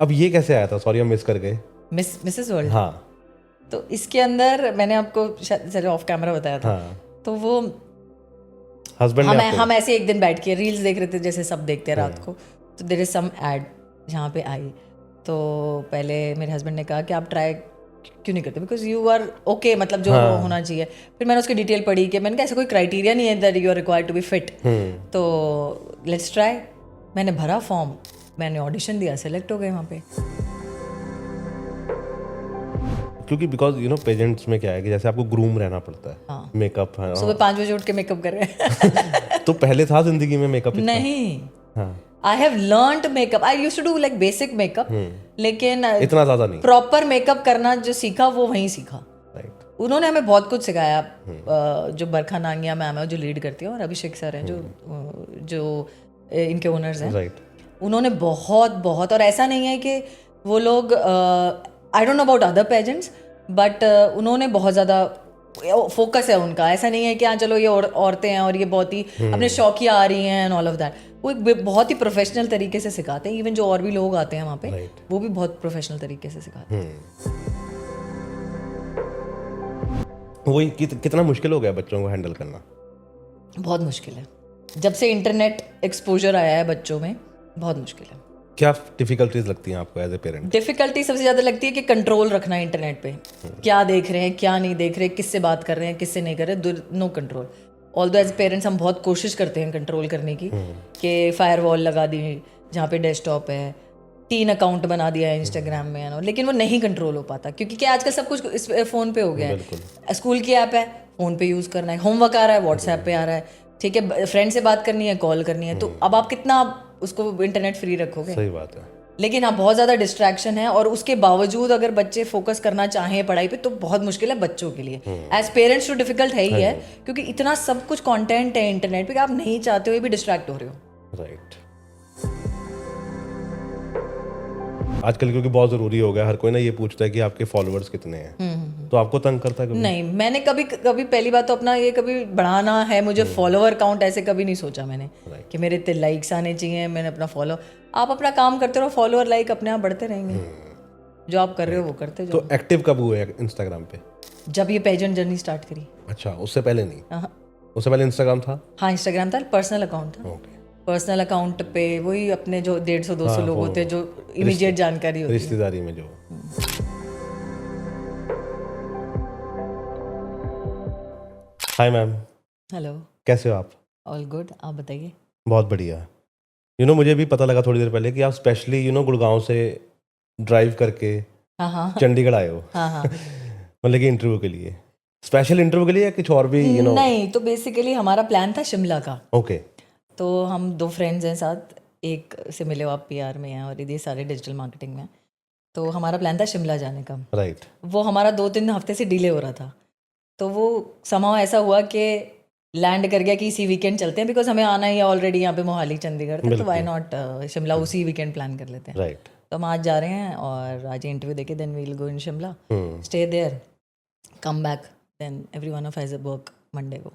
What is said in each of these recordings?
अब ये कैसे आया था? सॉरी हम मिस कर गए। Mrs world. हाँ तो इसके अंदर मैंने आपको शायद ऑफ कैमरा बताया था। हाँ, तो वो हस्बैंड ने आपको हम ऐसे एक दिन बैठ के रील्स देख रहे थे जैसे सब देखते हैं रात को। तो देयर इज सम एड जहाँ पे आई। तो पहले मेरे हस्बैंड ने कहा कि आप ट्राई क्यों नहीं करते, बिकॉज यू आर ओके, मतलब जो होना चाहिए। फिर मैंने उसकी डिटेल पढ़ी कि मैंने कहा ऐसा कोई क्राइटेरिया नहीं है that you are required to be fit, तो लेट्स ट्राई। मैंने भरा फॉर्म, मैंने ऑडिशन दिया, सेलेक्ट हो गए वहाँ पे। क्योंकि बिकॉज यू नो पेजेंट्स में क्या है कि जैसे आपको ग्रूम रहना पड़ता है। हाँ। मेकअप है। सुबह 5 बजे उठ के मेकअप कर रहे हैं। तो पहले था जिंदगी में मेकअप इतना? नहीं, हाँ, I have learned makeup. I used to do like basic makeup, लेकिन इतना ज्यादा नहीं। प्रॉपर मेकअप करना जो सीखा वो वहीं सीखा। राइट। उन्होंने हमें बहुत कुछ सिखाया। जो बरखा नांगिया मैम है जो लीड करती है, और अभिषेक सर हैं जो इनके ओनर्स हैं। राइट। उन्होंने बहुत बहुत, और ऐसा नहीं है कि वो लोग, I don't know about other pageants, but उन्होंने बहुत ज़्यादा फोकस है उनका। ऐसा नहीं है कि हाँ चलो ये औरतें हैं और ये बहुत ही अपने शौकिया आ रही हैं एंड ऑल ऑफ दैट। वो एक बहुत ही प्रोफेशनल तरीके से सिखाते हैं। इवन जो और भी लोग आते हैं वहाँ पे, Right. वो भी बहुत प्रोफेशनल तरीके से सिखाते हैं। वही कितना मुश्किल हो गया बच्चों को हैंडल करना? बहुत मुश्किल है। जब से इंटरनेट एक्सपोजर आया है बच्चों में, बहुत मुश्किल है। क्या डिफिकल्टीज लगती हैं आपको एज ए पेरेंट? डिफिकल्टी सबसे ज़्यादा लगती है कि कंट्रोल रखना है इंटरनेट पे। क्या देख रहे हैं, क्या नहीं देख रहे, किससे बात कर रहे हैं, किससे नहीं कर रहे, no control. Although as parents हम बहुत कोशिश करते हैं कंट्रोल करने की, कि फायर वॉल लगा दी जहाँ पे डेस्कटॉप है, 3 अकाउंट बना दिया है इंस्टाग्राम में, है, लेकिन वो नहीं कंट्रोल हो पाता, क्योंकि क्या आजकल सब कुछ इस फ़ोन पे हो गया है। स्कूल की ऐप है, फ़ोन पे यूज़ करना है, होमवर्क आ रहा है व्हाट्सएप पे आ रहा है, ठीक है, फ्रेंड से बात करनी है, कॉल करनी है, तो अब आप कितना उसको इंटरनेट फ्री रखोगे? सही बात है। लेकिन हाँ, बहुत ज़्यादा डिस्ट्रैक्शन है, और उसके बावजूद अगर बच्चे फोकस करना चाहें पढ़ाई पे तो बहुत मुश्किल है बच्चों के लिए। एज पेरेंट्स तो डिफिकल्ट है ही है, क्योंकि इतना सब कुछ कंटेंट है इंटरनेट पे कि आप नहीं चाहते हो ये भी डिस्ट्रैक्ट हो रहे हो। राइट। आजकल क्योंकि बहुत ज़रूरी हो गया, हर कोई ना ये पूछता है कि आपके फॉलोअर्स कितने हैं। तो आपको तंग करता है कभी? नहीं, मैंने कभी कभी पहली बात तो अपना ये कभी बढ़ाना है मुझे फॉलोअर काउंट ऐसे कभी नहीं सोचा मैंने कि मेरे इतने लाइक्स आने चाहिए, मैंने अपना फॉलो। आप अपना काम करते रहो, फॉलोअर लाइक अपने आप बढ़ते रहेंगे। जो आप कर रहे हो वो करते जाओ। तो एक्टिव कब हुए इंस्टाग्राम पे? जब ये पेजेंट जर्नी स्टार्ट करी। अच्छा, उससे पहले नहीं? हाँ, उससे पहले इंस्टाग्राम था? हाँ, इंस्टाग्राम था, पर्सनल अकाउंट था। ओके। पर्सनल अकाउंट पे वही अपने जो 150-200 लोग होते हैं जो इमीडिएट जानकारी होती है। रिश्तेदारी में जो। हाय मैम, हेलो, कैसे हो आप? ऑल गुड, आप बताइए। बहुत बढ़िया। मुझे भी पता लगा थोड़ी देर पहले कि आप स्पेशली गुड़गांव से ड्राइव करके हाँ हाँ चंडीगढ़ आए हो। हाँ हाँ। मतलब कि इंटरव्यू के लिए, स्पेशल इंटरव्यू के लिए या कुछ और भी? नहीं, तो बेसिकली हमारा प्लान था शिमला का। ओके। तो हम 2 फ्रेंड्स हैं साथ, एक से मिले हो आप PR में हैं और ये सारे डिजिटल मार्केटिंग में हैं। तो हमारा प्लान था शिमला जाने का। राइट। वो हमारा 2-3 हफ्ते से डिले हो रहा था। तो वो समाव ऐसा हुआ कि लैंड कर गया कि इसी वीकेंड चलते हैं, बिकॉज हमें आना ही ऑलरेडी यहाँ पे मोहाली चंडीगढ़ था, तो वाई नॉट शिमला उसी वीकेंड प्लान कर लेते हैं। राइट। तो हम आज जा रहे हैं और आज इंटरव्यू देके then we will go in Shimla, stay there, come back, then everyone of has a work Monday को।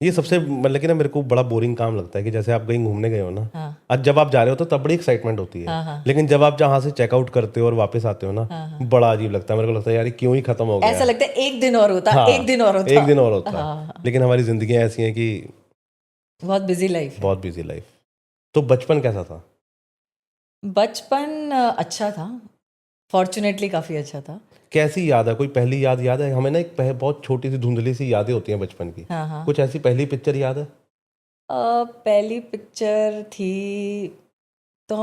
ये सबसे मतलब कि ना मेरे को बड़ा बोरिंग काम लगता है कि जैसे आप कहीं घूमने गए हो ना, हाँ आज जब आप जा रहे हो तो तब बड़ी एक्साइटमेंट होती है। हाँ हाँ। लेकिन जब आप जहाँ से चेकआउट करते हो और वापस आते हो ना, बड़ा अजीब लगता है। मेरे को लगता है यार क्यों ही खत्म हो गया। ऐसा लगता है एक दिन और होता, हाँ, एक दिन और होता, एक दिन और होता। हाँ। लेकिन हमारी जिंदगी ऐसी हैं कि बहुत बिजी लाइफ। बहुत बिजी लाइफ। तो बचपन कैसा था? बचपन अच्छा था, फॉर्चुनेटली काफ़ी अच्छा था। कैसी याद है? कोई पहली याद है? हमें ना एक बहुत छोटी सी धुंधली सी यादें होती हैं बचपन की। हाँ हाँ। कुछ ऐसी पहली पिक्चर याद है? पहली पिक्चर थी तो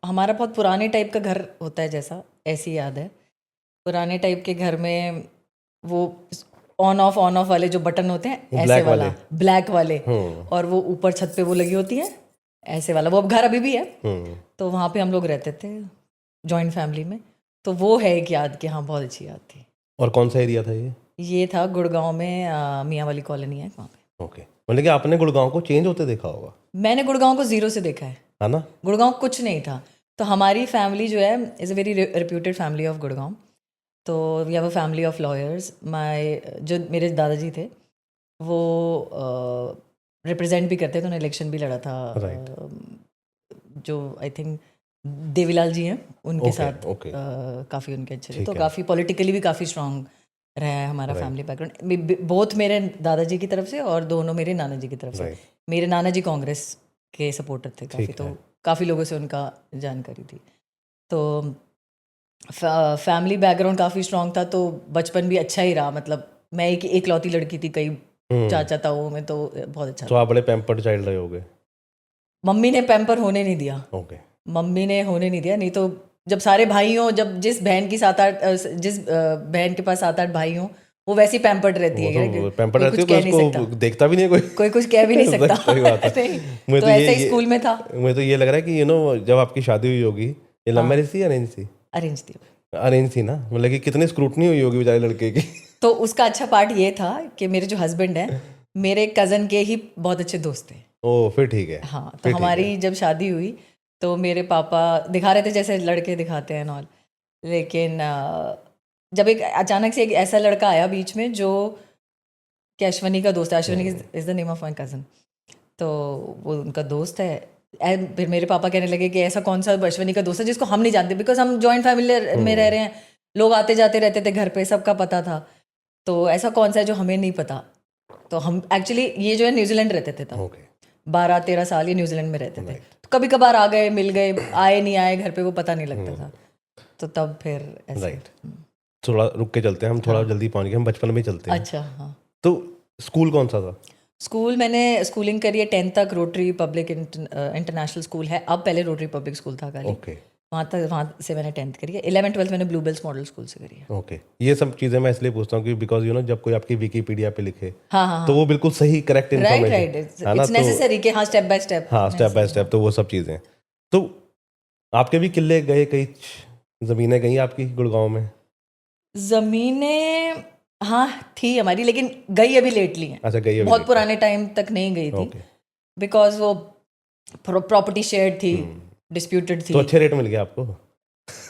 हमारा बहुत पुराने टाइप का घर होता है जैसा, ऐसी याद है। पुराने टाइप के घर में वो ऑन ऑफ वाले जो बटन होते हैं, ऐसे वाला ब्लैक वाले, और वो ऊपर छत पे वो लगी होती है ऐसे वाला। वो अब घर अभी भी है। तो वहाँ पे हम लोग रहते थे जॉइंट फैमिली में। तो वो है एक याद कि हाँ बहुत अच्छी याद थी। और कौन सा एरिया था ये? ये था गुड़गांव में, मियाँ वाली कॉलोनी है वहाँ पे। ओके। मतलब कि आपने गुड़गांव को चेंज होते देखा होगा? मैंने गुड़गांव को 0 से देखा है ना? गुड़गांव कुछ नहीं था। तो हमारी फैमिली जो है is a very reputed family of Gurgaon. तो we have a family of lawyers. जो मेरे दादाजी थे वो रिप्रेजेंट भी करते थे, उन्होंने इलेक्शन भी लड़ा था। Right. जो आई थिंक देवीलाल जी हैं, उनके Okay, साथ okay. काफ़ी उनके अच्छे थे, ठीक तो है। काफ़ी पॉलिटिकली भी काफ़ी स्ट्रांग रहा है हमारा फैमिली बैकग्राउंड, बोथ मेरे दादाजी की तरफ से और दोनों मेरे नाना जी की तरफ से। Right. मेरे नाना जी कांग्रेस के सपोर्टर थे काफ़ी, ठीक तो है। काफ़ी लोगों से उनका जानकारी थी। तो फैमिली बैकग्राउंड काफ़ी स्ट्रांग था, तो बचपन भी अच्छा ही रहा। मतलब मैं एक एकलौती लड़की थी, कई चाचा ताऊ में, तो बहुत अच्छा तो था। आप बड़े पैम्पर्ड चाइल्ड रहे होगे। मम्मी ने पैम्पर होने नहीं दिया, ओके। मम्मी ने होने नहीं दिया, नहीं तो जब सारे भाई हों, जब जिस बहन की जिस बहन के पास 7-8 भाई हों, वो वैसी पैम्पर्ड रहती वो है तो कि पैम्पर्ड कोई रहती है, कुछ कोई कह नहीं सकता, उसको देखता भी नहीं है कोई। कोई कुछ कह भी नहीं सकता। सही बात है। नहीं, मुझे तो तो ऐसे ही स्कूल में था। मुझे तो ये लग रहा है कि जब आपकी शादी हुई होगी, ये लव मैरिज थी या अरेंज थी? अरेंज थी। अरेंज थी ना, मतलब कि कितनी स्क्रूटनी हुई होगी बेचारे लड़के की। तो उसका अच्छा पार्ट ये था कि मेरे जो हस्बैंड हैं, मेरे कज़न के ही बहुत अच्छे दोस्त थे। ओह, फिर ठीक है। हाँ, तो फिर ठीक है। हमारी जब शादी हुई तो मेरे पापा दिखा रहे थे जैसे लड़के दिखाते हैं और, लेकिन जब एक अचानक से एक ऐसा लड़का आया बीच में जो कि अश्वनी का दोस्त है, Ashwani is the name of my cousin, तो वो उनका दोस्त है। फिर मेरे पापा कहने लगे कि ऐसा कौन सा अश्वनी का दोस्त है जिसको हम नहीं जानते, बिकॉज हम जॉइंट फैमिली में रह रहे हैं, लोग आते जाते रहते थे घर पे, सबका पता था। तो ऐसा कौन सा है जो हमें नहीं पता। तो हम एक्चुअली ये जो है न्यूजीलैंड रहते थे तब, ओके। 12-13 साल ये न्यूजीलैंड में रहते थे, तो कभी कभार आ गए, मिल गए, आए नहीं आए घर पे वो पता नहीं लगता था। तो तब फिर ऐसे। राइट। थोड़ा रुक के चलते हैं, हम थोड़ा जल्दी पहुंच गए, हम बचपन में ही चलते हैं। अच्छा, हाँ। तो स्कूल कौन सा था? स्कूल मैंने स्कूलिंग करी है 10th तक, रोटरी पब्लिक इंटरनेशनल स्कूल है अब, पहले रोटरी पब्लिक स्कूल था खाली, ओके। वहाँ से मैंने 10th करी है। 11th-12th मैंने ब्लूबेल्स मॉडल स्कूल से करी है। ओके। ये सब चीज़ें मैं इसलिए पूछता हूँ कि बिकॉज जब कोई आपकी विकीपीडिया पे लिखे हाँ हाँ तो वो बिल्कुल सही करेक्ट राइट इन्फॉर्मेशन राइट, है ना, इट्स तो नेसेसरी कि हाँ स्टेप बाय स्टेप। हाँ, स्टेप बाय स्टेप, तो वो सब चीज़ें। तो आपके भी किले गए, कई ज़मीनें गई आपकी गुड़गांव में? ज़मीनें हाँ थी हमारी, लेकिन गई अभी लेटली हैं। अच्छा, गई अभी बहुत lately। पुराने टाइम तक नहीं गई थी, ओके। बिकॉज वो प्रॉपर्टी शेयर थी, डिस्प्यूटेड तो थी। अच्छे रेट मिल गया आपको?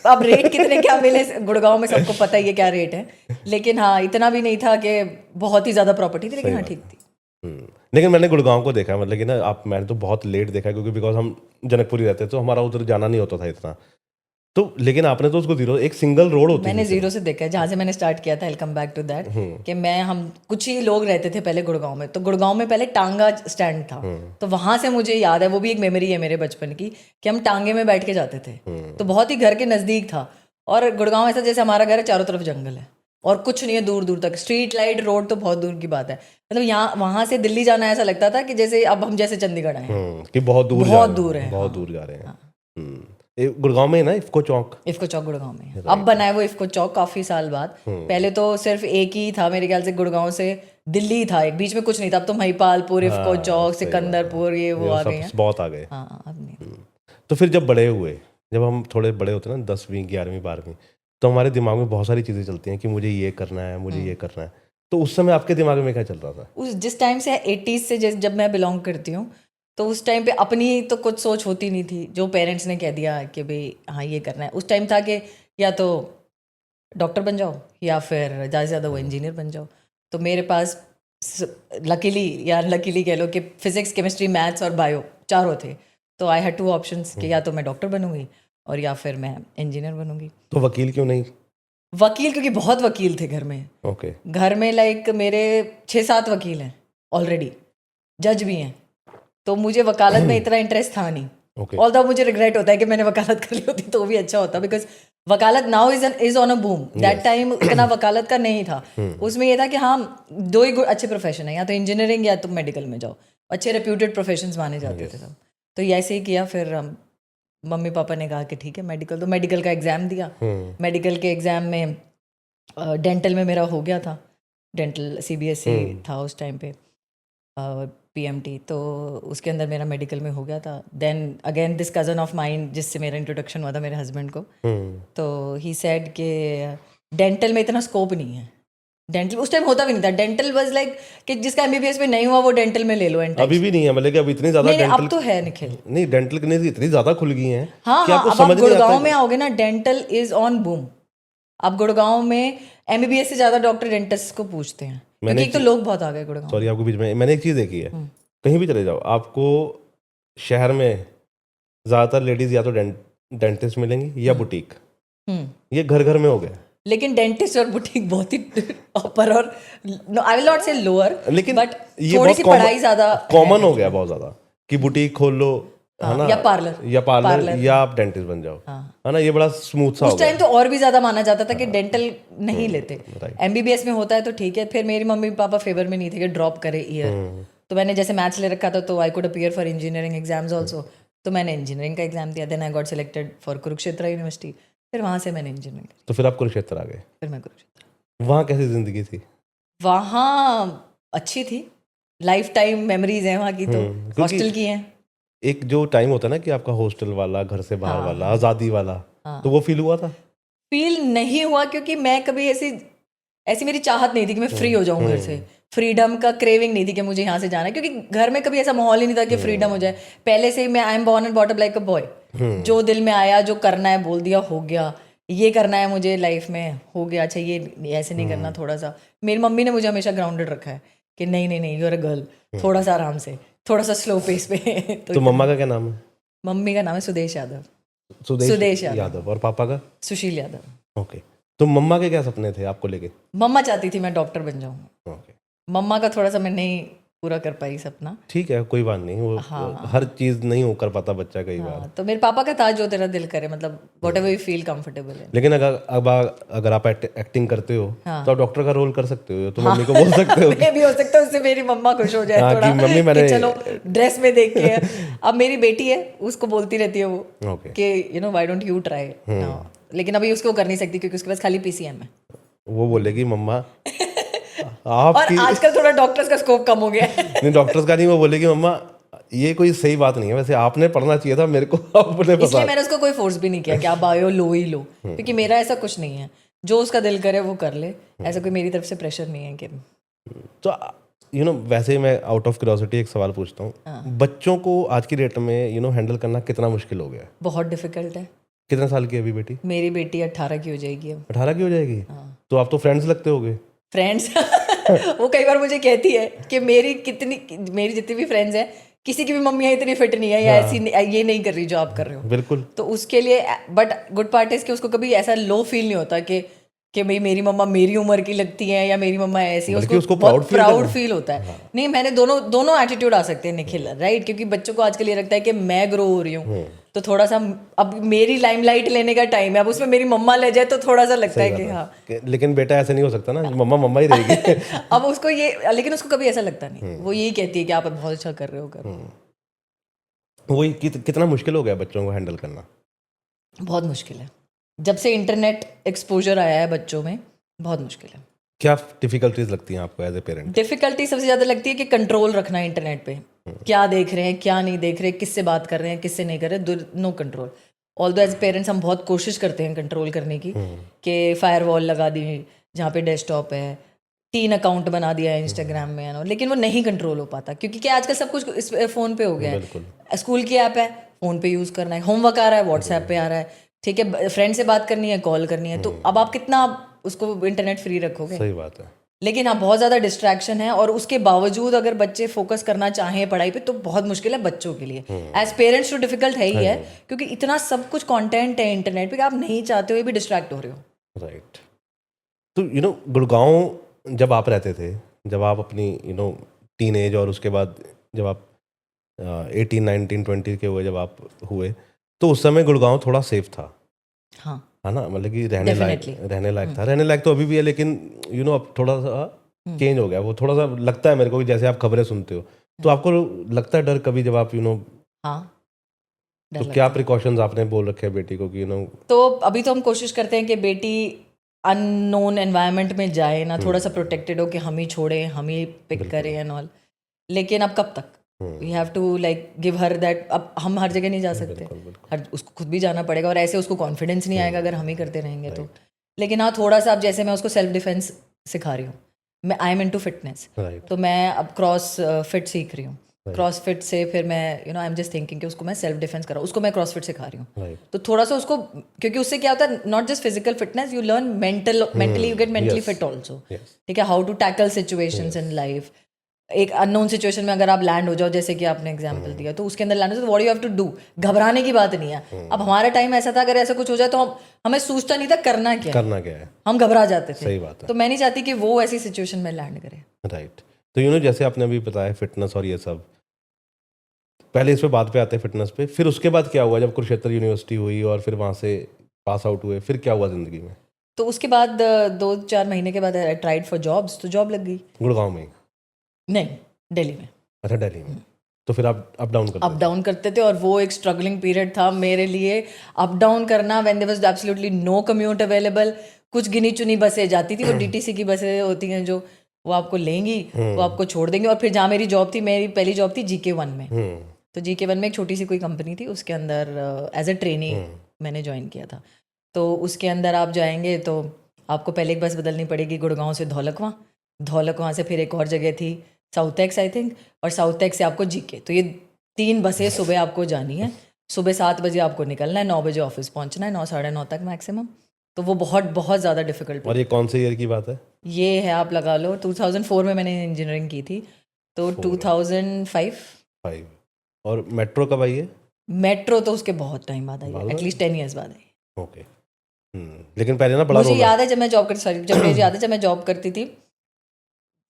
अब रेट कितने क्या मिले गुड़गांव में, सबको पता ही है क्या रेट है, लेकिन हाँ इतना भी नहीं था कि बहुत ही ज़्यादा प्रॉपर्टी थी, लेकिन हाँ ठीक थी। लेकिन मैंने गुड़गांव को देखा है, मतलब कि ना मैंने तो बहुत लेट देखा है, क्योंकि बिकॉज हम जनकपुरी रहते थे, तो हमारा उधर जाना नहीं होता था इतना। तो लेकिन आपने तो उसको जीरो, एक सिंगल रोड होती मैंने थी जीरो से देखा है, जहाँ से मैंने स्टार्ट किया था। आई कम बैक टू दैट कि हम कुछ ही लोग रहते थे पहले गुड़गांव में, तो गुड़गांव में पहले टांगा स्टैंड था, तो वहां से मुझे याद है, वो भी एक मेमोरी है मेरे बचपन की, कि हम टांगे में बैठ के जाते थे। तो बहुत ही घर के नज़दीक था, और गुड़गांव ऐसा जैसे हमारा घर है, चारों तरफ जंगल है और कुछ नहीं है दूर दूर तक, स्ट्रीट लाइट रोड तो बहुत दूर की बात है। मतलब यहाँ वहां से दिल्ली जाना ऐसा लगता था कि जैसे अब हम जैसे चंडीगढ़ आए हैं, कि बहुत दूर बहुत जा रहे दूर हैं, है, बहुत हाँ। दूर जा रहे हैं। ये गुड़गांव में है ना इफ्को चौक? इफ्को चौक गुड़गांव में है। अब बना है वो इफ्को चौक काफी साल बाद, पहले तो सिर्फ एक ही था मेरे ख्याल से, गुड़गांव से दिल्ली था एक, बीच में कुछ नहीं था। अब तो महिपालपुर, इफ्को चौक, सिकंदरपुर, ये वो आ गए हैं। बहुत आ गए। हाँ अब नहीं। तो फिर जब बड़े हुए, जब हम थोड़े बड़े होते हैं ना, 10वीं 11वीं 12वीं, तो हमारे दिमाग में बहुत सारी चीज़ें चलती हैं कि मुझे ये करना है, मुझे ये करना है। तो उस समय आपके दिमाग में क्या चल रहा था? उस जिस टाइम से 80s से जब मैं बिलोंग करती हूँ, तो उस टाइम पे अपनी तो कुछ सोच होती नहीं थी, जो पेरेंट्स ने कह दिया कि भाई हाँ ये करना है। उस टाइम था कि या तो डॉक्टर बन जाओ या फिर ज़्यादा से ज़्यादा वो इंजीनियर बन जाओ। तो मेरे पास लकीली या अनलकीली कह लो कि फिजिक्स, केमिस्ट्री, मैथ्स और बायो चारों थे। तो आई हैड 2 ऑप्शंस कि या तो मैं डॉक्टर बनूंगी और या फिर मैं इंजीनियर बनूंगी। तो वकील क्यों नहीं? वकील, क्योंकि बहुत वकील थे घर में। ओके। घर में लाइक मेरे 6-7 वकील हैं ऑलरेडी, जज भी हैं, तो मुझे वकालत में इतना इंटरेस्ट था नहीं। ओके। ऑल्दो मुझे रिग्रेट होता है कि मैंने वकालत कर ली होती तो भी अच्छा होता, बिकॉज वकालत now is on a boom. That time इतना वकालत का नहीं था। उसमें ये था कि हाँ 2 ही अच्छे प्रोफेशन है, या तो इंजीनियरिंग या तो मेडिकल में जाओ, अच्छे रेप्यूटेड प्रोफेशंस माने जाते थे तब। तो ये ऐसे ही किया। फिर मम्मी पापा ने कहा कि ठीक है मेडिकल, तो मेडिकल का एग्ज़ाम दिया। मेडिकल के एग्ज़ाम में डेंटल में मेरा हो गया था, डेंटल CBSE था उस टाइम पे, PMT, तो उसके अंदर मेरा मेडिकल में हो गया था। Then again this cousin of mine जिससे मेरा इंट्रोडक्शन हुआ था मेरे हस्बैंड को, तो ही सेड कि डेंटल में इतना स्कोप नहीं है। डेंटल उस टाइम होता भी नहीं था, डेंटल वाज लाइक कि जिसका MBBS में नहीं हुआ वो डेंटल में ले लो। अभी भी नहीं है, मतलब कि अब इतनी ज्यादा नहीं, डेंटल अब तो है निखिल। नहीं, डेंटल क्लिनिक इतनी ज्यादा खुल गई हैं हाँ कि हाँ, आपको अब आप समझ नहीं आता गुड़गांव में आओगे ना, डेंटल इज ऑन बूम। अब गुड़गांव में MBBS से ज्यादा डॉक्टर डेंटिस्ट को पूछते हैं, क्योंकि एक तो लोग बहुत आ गए गुड़गांव। सॉरी आपको बीच में, मैंने एक चीज़ देखी है, कहीं भी चले जाओ आपको शहर में ज़्यादातर लेडीज़ या तो डेंटिस्ट मिलेंगी या बुटीक, हम्म ये घर घर में हो गया। लेकिन डेंटिस्ट और बुटीक बहुत ही अपर और आई विल नॉट से लोअर, लेकिन बट ये थोड़ी बहुत सी पढ़ाई ज्यादा कॉमन हो गया बहुत ज्यादा कि बुटीक खोल लो, है ना, या पार्लर या पार्लर या आप डेंटिस्ट बन जाओ, है ना, ये बड़ा स्मूथ सा हो उस टाइम गया। तो और भी ज्यादा माना जाता था कि डेंटल नहीं लेते, right. एमबीबीएस में होता है तो ठीक है। फिर मेरी मम्मी पापा फेवर में नहीं थे कि ड्रॉप करे ईयर, तो मैंने जैसे मैथ्स ले रखा था तो I could appear for engineering exams also, तो मैंने इंजीनियरिंग का एग्जाम दिया, then I got selected for Kurukshetra university, फिर वहाँ से मैंने इंजीनियरिंग करी, तो फिर आप कुरुक्षेत्र आ गए, फिर मैं कुरुक्षेत्र। वहाँ कैसी जिंदगी थी? वहाँ अच्छी थी, लाइफ टाइम मेमोरीज हैं वहाँ की, तो क्योंकि हॉस्टल की हैं। एक जो टाइम होता है ना कि आपका हॉस्टल वाला, घर से बाहर वाला, आज़ादी वाला, तो वो फील हुआ था? फील नहीं हुआ, क्योंकि मैं कभी ऐसी ऐसी मेरी चाहत नहीं थी कि मैं फ्री हो जाऊं घर से, फ्रीडम का क्रेविंग नहीं थी कि मुझे यहाँ से जाना है, क्योंकि घर में कभी ऐसा माहौल ही नहीं था कि फ्रीडम हो जाए। पहले से ही मैं I am born and brought up like a boy, जो दिल में आया, जो करना है बोल दिया, हो गया, ये करना है मुझे लाइफ में, हो गया, अच्छा ये ऐसे नहीं करना, थोड़ा सा। मेरी मम्मी ने मुझे हमेशा ग्राउंडेड रखा है कि नहीं नहीं नहीं, यू आर अ गर्ल, थोड़ा सा आराम से, थोड़ा सा स्लो पेस पे। तो मम्मा का क्या नाम है? मम्मी का नाम है सुदेश यादव। सुदेश यादव। और पापा का? सुशील यादव। ओके। तो मम्मा के क्या सपने थे आपको लेके? मम्मा चाहती थी मैं डॉक्टर बन जाऊँ, ओके, मम्मा का थोड़ा सा मैं नहीं पूरा कर पाई सपना। ठीक है, कोई बात नहीं, वो हर चीज नहीं हो कर पाता बच्चा कई बार। तो मेरे पापा का था जो तेरा दिल करे, मतलब what ever you feel comfortable है। लेकिन अगर आप एक्टिंग करते हो तो आप डॉक्टर का रोल कर सकते हो, तो मम्मी को बोल सकते हो मैं भी हो सकता है, उससे मेरी मम्मा खुश हो जाए हाँ, थोड़ा कि मम्मी कि मैंने चलो ड्रेस में देख के। अब मेरी बेटी है, उसको बोलती रहती है वो ओके, कि you know why don't you try, लेकिन अभी उसको कर नहीं सकती क्योंकि उसके पास खाली पीसीएम है। वो बोलेगी मम्मा और आपकी आजकल थोड़ा डॉक्टर्स का स्कोप कम हो गया है। नहीं, डॉक्टर्स का नहीं, वो बोलेगी मम्मा ये कोई सही बात नहीं है, वैसे आपने पढ़ना चाहिए था, मेरे को अपने इसलिए पसंद। मैंने उसको कोई फोर्स भी नहीं किया कि आप बायो लो ही लो, क्योंकि मेरा ऐसा कुछ नहीं है, जो उसका दिल करे वो कर ले, ऐसा कोई मेरी तरफ से प्रेशर नहीं है कि। तो वैसे ही मैं आउट ऑफ क्यूरियोसिटी एक सवाल पूछता हूँ, बच्चों को आज की डेट में हैंडल करना कितना मुश्किल हो गया है? बहुत डिफिकल्ट है। कितने साल की है अभी बेटी? मेरी बेटी 18 की हो जाएगी अब। 18 की हो जाएगी? तो आप तो फ्रेंड्स लगते होगे। फ्रेंड्स वो कई बार मुझे कहती है कि मेरी जितनी भी फ्रेंड्स हैं, किसी की भी मम्मियाँ इतनी फिट नहीं है या ऐसी ये नहीं कर रही जो आप कर रहे हो। बिल्कुल। तो उसके लिए, बट गुड पार्ट इज कि उसको कभी ऐसा लो फील नहीं होता कि भाई मेरी मम्मा मेरी उम्र की लगती है या मेरी मम्मा ऐसी है, उसको बहुत प्राउड फील होता है। नहीं, मैंने दोनों एटीट्यूड आ सकते हैं निखिल, राइट, क्योंकि बच्चों को आजकल ये लगता है कि मैं ग्रो हो रही हूँ, तो थोड़ा सा अब मेरी लाइमलाइट लेने का टाइम है, अब उसमें मेरी मम्मा ले जाए तो थोड़ा सा लगता है कि हाँ। लेकिन बेटा ऐसे नहीं हो सकता ना, मम्मा मम्मा ही रहेगी। अब उसको लेकिन उसको कभी ऐसा लगता नहीं, वो यही कहती है कि आप बहुत अच्छा कर रहे हो। वही कितना मुश्किल हो गया बच्चों को हैंडल करना? बहुत मुश्किल है, जब से इंटरनेट एक्सपोजर आया है बच्चों में, बहुत मुश्किल है। क्या डिफिकल्टीज लगती हैं आपको एज ए पेरेंट? डिफिकल्टी सबसे ज्यादा लगती है कि कंट्रोल रखना है इंटरनेट पे, क्या देख रहे हैं, क्या नहीं देख रहे, किससे बात कर रहे हैं, किससे नहीं कर रहे, no control. Although as parents हम बहुत कोशिश करते हैं कंट्रोल करने की, कि फायरवॉल लगा दी जहाँ पे डेस्कटॉप है, 3 अकाउंट बना दिया है इंस्टाग्राम में, लेकिन वो नहीं कंट्रोल हो पाता, क्योंकि क्या आजकल सब कुछ इस फोन पे हो गया है। स्कूल की ऐप है, फोन पे यूज करना है, होमवर्क आ रहा है व्हाट्सएप पे आ रहा है, ठीक है, फ्रेंड से बात करनी है, कॉल करनी है, तो अब आप कितना उसको इंटरनेट फ्री रखोगे? सही बात है। लेकिन अब बहुत ज़्यादा डिस्ट्रैक्शन है, और उसके बावजूद अगर बच्चे फोकस करना चाहें पढ़ाई पे तो बहुत मुश्किल है बच्चों के लिए। एज पेरेंट्स तो डिफिकल्ट है ही है, क्योंकि इतना सब कुछ कंटेंट है इंटरनेट पे कि आप नहीं चाहते हुए भी डिस्ट्रैक्ट हो रहे हो। राइट। तो गुड़गांव जब आप रहते थे, जब आप अपनी टीन एज और उसके बाद जब आप 18, 19, 20 के हुए, जब आप हुए, तो उस समय गुड़गांव थोड़ा सेफ था, हाँ, है ना, मतलब कि रहने लायक था, रहने लायक तो अभी भी है, लेकिन अब थोड़ा सा चेंज हो गया। वो थोड़ा सा लगता है मेरे को कि जैसे आप खबरें सुनते हो, तो आपको लगता है डर कभी जब आप हाँ, तो क्या प्रिकॉशंस आपने बोल रखे हैं बेटी को कि तो अभी तो हम कोशिश करते हैं कि बेटी अननोन एनवायरनमेंट में जाए ना, थोड़ा सा प्रोटेक्टेड हो, कि हम ही छोड़े, हम ही पिक करें एंड ऑल। लेकिन अब कब तक, we have to like give her that. अब हम हर जगह नहीं जा सकते, उसको खुद भी जाना पड़ेगा, और ऐसे उसको कॉन्फिडेंस नहीं आएगा अगर हम ही करते रहेंगे तो। लेकिन हाँ, थोड़ा सा अब जैसे मैं उसको सेल्फ डिफेंस सिखा रही हूँ, मैं आई एम इनटू फिटनेस, तो मैं अब क्रॉस फिट सीख रही हूँ। क्रॉस फिट से फिर मैं आई एम जस्ट थिंकिंग कि उसको मैं सेल्फ डिफेंस कराऊँ, उसको मैं क्रॉस फिट सिखा रही हूँ। तो थोड़ा सा उसको, क्योंकि उससे क्या होता है, not just physical fitness, you learn mentally, you get mentally fit also, ठीक है, how to tackle situations in life, एक अननोन सिचुएशन में अगर आप लैंड हो जाओ, जैसे कि आपने एग्जांपल दिया, तो उसके अंदर लैंड हो तो what you have to do, घबराने की बात नहीं है। अब हमारा टाइम ऐसा था, अगर ऐसा कुछ हो जाए तो हमें सूझता नहीं था करना क्या है, करना क्या है, हम घबरा जाते थे। सही बात है, तो मैं नहीं चाहती कि वो ऐसी सिचुएशन में लैंड करे। राइट। तो जैसे आपने अभी बताया फिटनेस और ये सब, पहले इस पे बात पे आते हैं फिटनेस पे, फिर उसके बाद क्या हुआ जब कुरुक्षेत्र यूनिवर्सिटी हुई और फिर वहाँ से पास आउट हुए, फिर क्या हुआ ज़िंदगी में? तो उसके बाद 2-4 महीने के बाद आई ट्राइड फॉर जॉब्स, तो जॉब लग गई। गुड़गांव में ही? नहीं, दिल्ली में। अच्छा, दिल्ली में। तो फिर आप अप डाउन करते अप डाउन करते थे, और वो एक स्ट्रगलिंग पीरियड था मेरे लिए, अप डाउन करना, when there was absolutely no commute available. कुछ गिनी चुनी बसें जाती थी, वो डीटीसी की बसें होती हैं जो वो आपको लेंगी, वो आपको छोड़ देंगी। और फिर जहाँ मेरी जॉब थी, मेरी पहली जॉब थी GK1 में। तो GK1 में एक छोटी सी कोई कंपनी थी, उसके अंदर एज अ ट्रेनी मैंने ज्वाइन किया था। तो उसके अंदर आप जाएंगे तो आपको पहले एक बस बदलनी पड़ेगी, गुड़गांव से धौलकवां, धौलकवां से फिर एक और जगह थी साउथ एक्स आई थिंक, और साउथ एक्स से आपको GK। तो ये 3 बसें सुबह आपको जानी है। सुबह 7 बजे आपको निकलना है, 9 बजे ऑफिस पहुंचना है, 9 साढ़े 9 तक मैक्सिमम। तो वो बहुत बहुत ज़्यादा डिफिकल्ट। और ये कौन से ईयर की बात है? ये है, आप लगा लो 2004 में मैंने इंजीनियरिंग की थी, तो 2005। 5। और मेट्रो कब आई है? मेट्रो तो उसके बहुत टाइम बाद आई, बाद में? एटलीस्ट 10 ईयर्स बाद आई। ओके। लेकिन पहले ना बड़ा मुझे रोल याद है जब मैं जॉब करती, सॉरी, जब मुझे याद है जब मैं जॉब करती थी,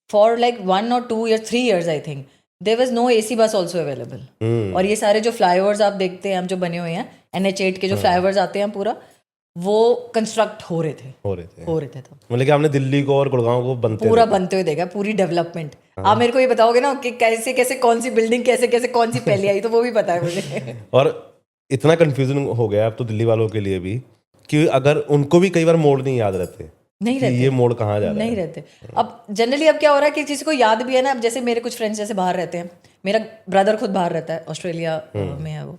for like 1 or 2 years, 3 years I think, there was no AC bus also available. और ये सारे जो फ्लाईओवर्स आप देखते हैं, हम जो बने हुए हैं NH8 के जो फ्लाईओवर्स आते हैं पूरा, वो कंस्ट्रक्ट हो रहे थे तब। मतलब कि आपने दिल्ली को और गुड़गांव को पूरा बनते हुए देखा, पूरी डेवलपमेंट। आप मेरे को ये बताओगे ना कि कैसे कैसे कौन सी बिल्डिंग कैसे कैसे कौन सी पहले आई, तो वो भी पता है मुझे। और इतना कंफ्यूजन हो गया अब तो दिल्ली वालों के लिए भी, कि अगर उनको भी कई बार मोड़ नहीं याद रहते, नहीं कि रहते, ये मोड़ कहाँ जा रहा नहीं है। रहते। अब जनरली अब क्या हो रहा है कि किसी को याद भी है ना, अब जैसे मेरे कुछ फ्रेंड्स जैसे बाहर रहते हैं, मेरा ब्रदर खुद बाहर रहता है, ऑस्ट्रेलिया में है वो,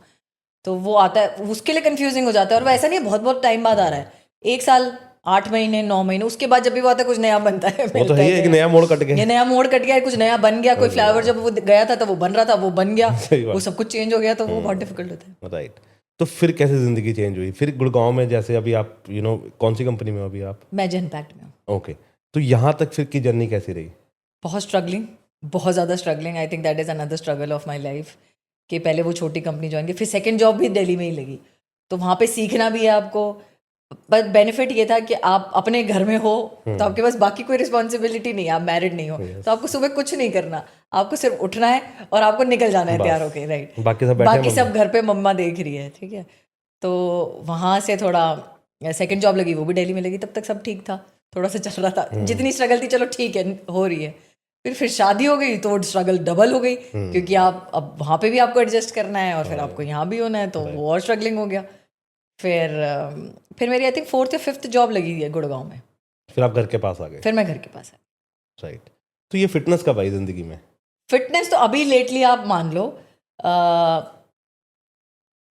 तो वो आता है, उसके लिए कंफ्यूजिंग हो जाता है। और वो ऐसा नहीं है बहुत बहुत टाइम बाद आ रहा है, 1 साल 8 महीने 9 महीने, उसके बाद जब भी वो आता है कुछ नया बनता है, वो तो है ही, एक नया मोड़ कट गया, ये नया मोड़ कट गया, कुछ नया बन गया, कोई फ्लाईओवर जब वो गया था तो वो बन रहा था, वो बन गया, वो सब कुछ चेंज हो गया, तो वो बहुत डिफिकल्ट होता है। राइट। तो फिर कैसे जिंदगी चेंज हुई फिर गुड़गांव में? जैसे अभी आप कौन सी कंपनी में हो अभी आप? मैं जनपैक्ट में हूँ। ओके। तो यहाँ तक फिर की जर्नी कैसी रही? बहुत स्ट्रगलिंग, बहुत ज़्यादा struggling. I think that is another struggle of my life, कि पहले वो छोटी कंपनी ज्वाइन की, फिर सेकंड जॉब भी दिल्ली में ही लगी, तो वहाँ पे सीखना भी है आपको। बट बेनिफिट ये था कि आप अपने घर में हो, तो आपके पास बाकी कोई रिस्पॉन्सिबिलिटी नहीं है, आप मैरिड नहीं हो, तो आपको सुबह कुछ नहीं करना, आपको सिर्फ उठना है और आपको निकल जाना है तैयार होके, राइट। बाकी सब घर पे मम्मा देख रही है, ठीक है। तो वहाँ से थोड़ा, सेकंड जॉब लगी वो भी दिल्ली में लगी, तब तक सब ठीक था, थोड़ा सा चल रहा था, जितनी स्ट्रगल थी चलो ठीक है हो रही है। फिर शादी हो गई तो स्ट्रगल डबल हो गई, क्योंकि आप अब वहाँ पे भी आपको एडजस्ट करना है और फिर आपको यहाँ भी होना है, तो वो और स्ट्रगलिंग हो गया। फिर मेरी आई थिंक 4th या 5th जॉब लगी है गुड़गांव में। फिर आप घर के पास आ गए? फिर मैं घर के पास है। राइट। तो ये फिटनेस कब आई जिंदगी में? फिटनेस तो अभी लेटली आप मान लो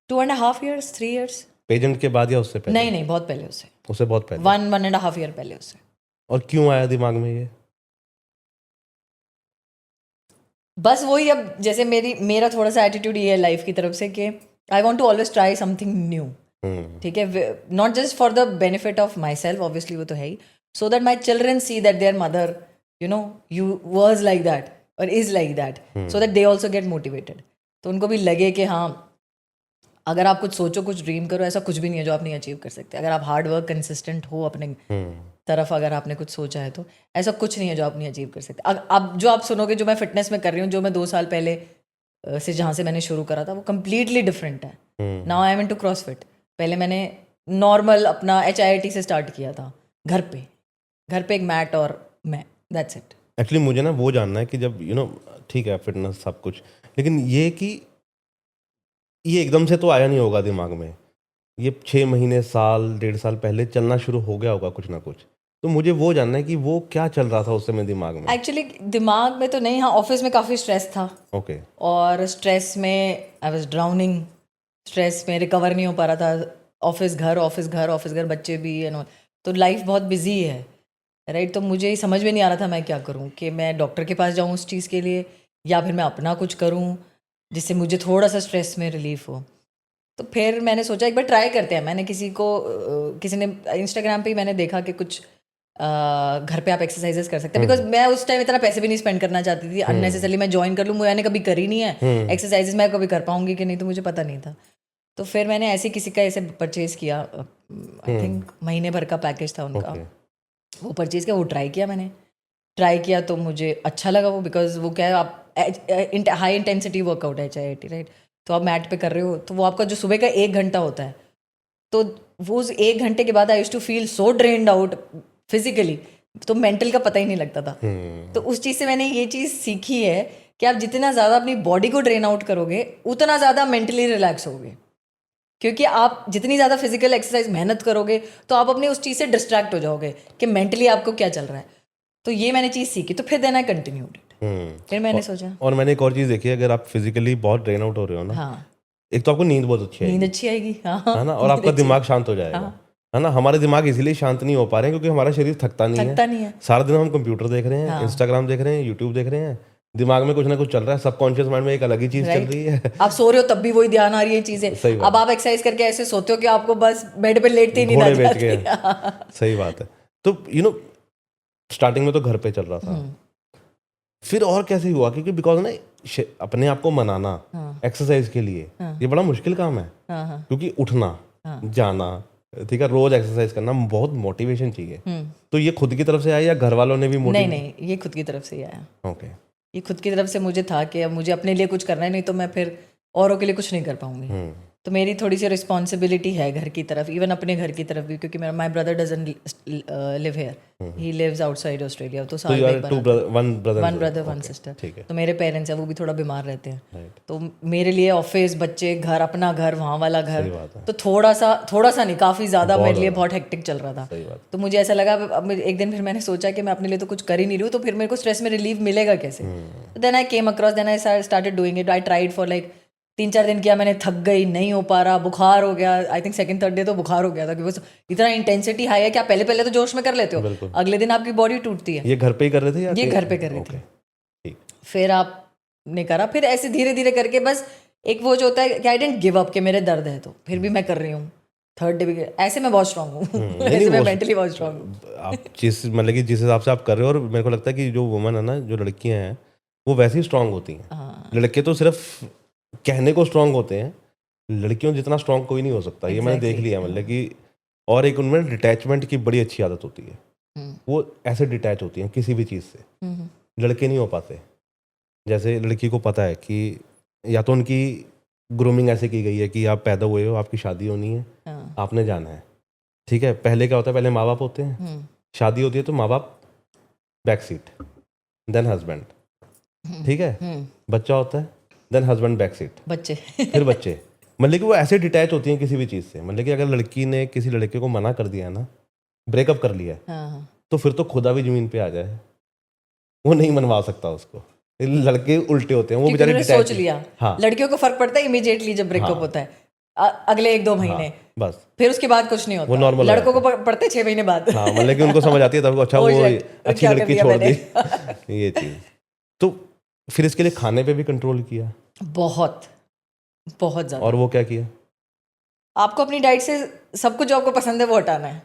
2.5 years 3 years। पेजेंट के बाद या उससे पहले? नहीं, बहुत पहले, उससे बहुत पहले, 1.5 year पहले उससे। और क्यों आया दिमाग में ये? बस वही, अब जैसे मेरा थोड़ा सा एटीट्यूड ये है लाइफ की तरफ से कि I want to always try something new, ठीक है, not just for the benefit of my self, obviously वो तो है ही, so that my children see that their mother you was like that और is like that, so that they also get motivated. तो उनको भी लगे कि हाँ, अगर आप कुछ सोचो, कुछ ड्रीम करो, ऐसा कुछ भी नहीं है जो आप नहीं अचीव कर सकते। अगर आप हार्ड वर्क कंसिस्टेंट हो अपने तरफ, अगर आपने कुछ सोचा है तो ऐसा कुछ नहीं है जो आप नहीं अचीव कर सकते। अब जो आप सुनोगे, जो मैं फिटनेस में कर रही हूँ, जो मैं 2 साल पहले से जहाँ से मैंने शुरू करा था, वो कम्प्लीटली डिफरेंट है। Now I am into CrossFit. पहले मैंने नॉर्मल अपना HIIT से स्टार्ट किया था, घर पे एक मैट और मैं, दैट्स इट। एक्चुअली मुझे ना वो जानना है कि जब ठीक है फिटनेस सब कुछ, लेकिन ये कि ये एकदम से तो आया नहीं होगा दिमाग में, ये 6 महीने साल 1.5 साल पहले चलना शुरू हो गया होगा कुछ ना कुछ, तो मुझे वो जानना है कि वो क्या चल रहा था उस समय दिमाग में? एक्चुअली दिमाग में तो नहीं, हाँ ऑफिस में काफ़ी स्ट्रेस था। ओके। और स्ट्रेस में आई वाज ड्राउनिंग, स्ट्रेस में रिकवर नहीं हो पा रहा था, ऑफिस घर, बच्चे भी एंड ऑल, तो लाइफ बहुत बिजी है, राइट। तो मुझे ही समझ में नहीं आ रहा था मैं क्या करूं, कि मैं डॉक्टर के पास जाऊं उस चीज़ के लिए, या फिर मैं अपना कुछ करूं जिससे मुझे थोड़ा सा स्ट्रेस में रिलीफ हो। तो फिर मैंने सोचा एक बार ट्राई करते हैं। मैंने किसी ने इंस्टाग्राम पे ही मैंने देखा कि कुछ घर पे आप एक्सरसाइजेस कर सकते हैं, बिकॉज मैं उस टाइम इतना पैसे भी नहीं स्पेंड करना चाहती थी अननेसेसरली। मैं ज्वाइन कर लूँ, मैंने कभी करी नहीं है एक्सरसाइजेस, मैं कभी कर पाऊंगी कि नहीं तो मुझे पता नहीं था। तो फिर मैंने ऐसे किसी का ऐसे परचेज किया, आई थिंक महीने भर का पैकेज था उनका, वो परचेज किया, वो ट्राई किया मैंने, ट्राई किया तो मुझे अच्छा लगा वो, बिकॉज वो क्या है, आप हाई इंटेंसिटी वर्कआउट है HIIT, राइट? तो आप मैट पे कर रहे हो, तो वो आपका जो सुबह का 1 घंटा होता है, तो वो उस 1 घंटे के बाद I used to feel so drained out physically, तो मेंटल का पता ही नहीं लगता था। तो उस चीज़ से मैंने ये चीज़ सीखी है कि आप जितना ज़्यादा अपनी बॉडी को ड्रेन आउट करोगे उतना ज़्यादा मेंटली रिलैक्स होगे, क्योंकि आप जितनी ज़्यादा फिजिकल एक्सरसाइज मेहनत करोगे तो आप अपनी उस चीज़ से डिस्ट्रैक्ट हो जाओगे कि मेंटली आपको क्या चल रहा है। तो ये मैंने चीज़ सीखी, तो फिर देन आई कंटिन्यूड इट। फिर मैंने सोचा और मैंने एक और चीज़ देखी है, अगर आप फिजिकली बहुत ड्रेन आउट हो रहे हो ना, हाँ एक तो आपको नींद बहुत अच्छी आएगी, नींद अच्छी आएगी, हाँ है ना, और आपका दिमाग शांत हो जाएगा, है ना। हमारे दिमाग इसीलिए शांत नहीं हो पा रहे हैं क्योंकि हमारा शरीर थकता नहीं है। सारा दिन हम कंप्यूटर देख रहे हैं, इंस्टाग्राम देख रहे हैं, यूट्यूब देख रहे हैं, दिमाग में कुछ ना कुछ चल रहा है, सबकॉन्शियस माइंड में एक अलग ही चीज चल रही है। आप सो रहे हो तब भी वही ध्यान आ रही है चीजें। अब आप एक्सरसाइज करके ऐसे सोते हो कि आपको बस बेड पे लेटते ही नींद आ जाती है। सही बात है। तो स्टार्टिंग में तो घर पे चल रहा था, फिर और कैसे हुआ, क्योंकि बिकॉज ना अपने आप को मनाना एक्सरसाइज के लिए ये बड़ा मुश्किल काम है, क्योंकि उठना जाना, ठीक है, रोज एक्सरसाइज करना बहुत मोटिवेशन चाहिए। तो ये खुद की तरफ से आया या घर वालों ने भी मोटिवेट? नहीं, ये खुद की तरफ से ही आया। ओके, ये खुद की तरफ से मुझे था कि अब मुझे अपने लिए कुछ करना है, नहीं तो मैं फिर औरों के लिए कुछ नहीं कर पाऊंगी। तो मेरी थोड़ी सी रिस्पॉन्सिबिलिटी है घर की तरफ, इवन अपने घर की तरफ भी, क्योंकि मेरा my brother doesn't live here, he lives outside Australia. तो साल में वन ब्रदर वन सिस्टर। तो मेरे पेरेंट्स हैं, वो भी थोड़ा बीमार रहते हैं, तो मेरे लिए ऑफिस, बच्चे, घर, अपना घर, वहाँ वाला घर, तो थोड़ा सा नहीं, काफ़ी ज़्यादा मेरे लिए बहुत हेक्टिक चल रहा था। तो मुझे ऐसा लगा, अब एक दिन फिर मैंने सोचा कि मैं अपने लिए तो कुछ कर ही नहीं रही हूँ, तो फिर मेरे को स्ट्रेस में रिलीफ मिलेगा कैसे? Then I came across, then I started doing it. I tried for like 3-4 दिन किया मैंने, थक गई, नहीं हो पा रहा, बुखार हो गया। I think second third day तो बुखार हो गया था, क्योंकि इतना इंटेंसिटी हाई है कि आप पहले तो जोश में कर लेते हो, अगले दिन आपकी बॉडी टूटती है। ये घर पे ही कर रहे थे या ये घर पे कर रही थी। फिर आपने करा, फिर ऐसे धीरे धीरे करके, बस एक वो जो होता है कि आई डेंट गिव अप, कि मेरे दर्द है तो फिर भी मैं कर रही हूँ। थर्ड डे भी ऐसे मैं बहुत स्ट्रांग हूँ, ऐसे मैं मेंटली बहुत स्ट्रांग हूँ। आप मतलब कि जिस हिसाब से आप कर रहे हो, और मेरे को लगता है कि जो वुमन है ना, जो लड़कियां हैं, वो वैसे ही स्ट्रांग होती हैं। लड़के तो सिर्फ कहने को स्ट्रांग होते हैं, लड़कियों जितना स्ट्रांग कोई नहीं हो सकता। ये मैंने देख लिया, मतलब कि और एक उनमें डिटैचमेंट की बड़ी अच्छी आदत होती है, वो ऐसे डिटैच होती हैं किसी भी चीज़ से, लड़के नहीं हो पाते। जैसे लड़की को पता है कि या तो उनकी ग्रूमिंग ऐसे की गई है कि आप पैदा हुए हो, आपकी शादी होनी है, आपने जाना है, ठीक है। पहले क्या होता है, पहले माँ बाप होते हैं, शादी होती है तो माँ बाप बैक सीट, देन हस्बैंड, ठीक है, बच्चा होता है, देन हस्बैंड बैक सीट, बच्चे, फिर बच्चे। मतलब कि वो ऐसे डिटैच होती हैं किसी भी चीज़ से। मतलब कि अगर लड़की ने किसी लड़के को मना कर दिया ना, ब्रेकअप कर लिया है, तो फिर तो खुदा भी जमीन पे आ जाए, वो नहीं मनवा सकता उसको। लड़के उल्टे होते हैं, वो बेचारे सोच लिया। हाँ, लड़कियों को फर्क पड़ता है इमीडिएटली जब ब्रेकअप होता है, अगले 1-2 महीने, बस फिर उसके बाद कुछ नहीं होता। वो नॉर्मल, लड़कों को पड़ते 6 महीने बाद। हाँ, मतलब कि उनको समझ आती है तब, अच्छा वो अच्छी लड़की छोड़ दी, ये चीज़। तो फिर इसके लिए खाने पे भी कंट्रोल किया, बहुत ज़्यादा। और वो क्या किया? आपको अपनी डाइट से सब कुछ जो आपको पसंद है वो हटाना है।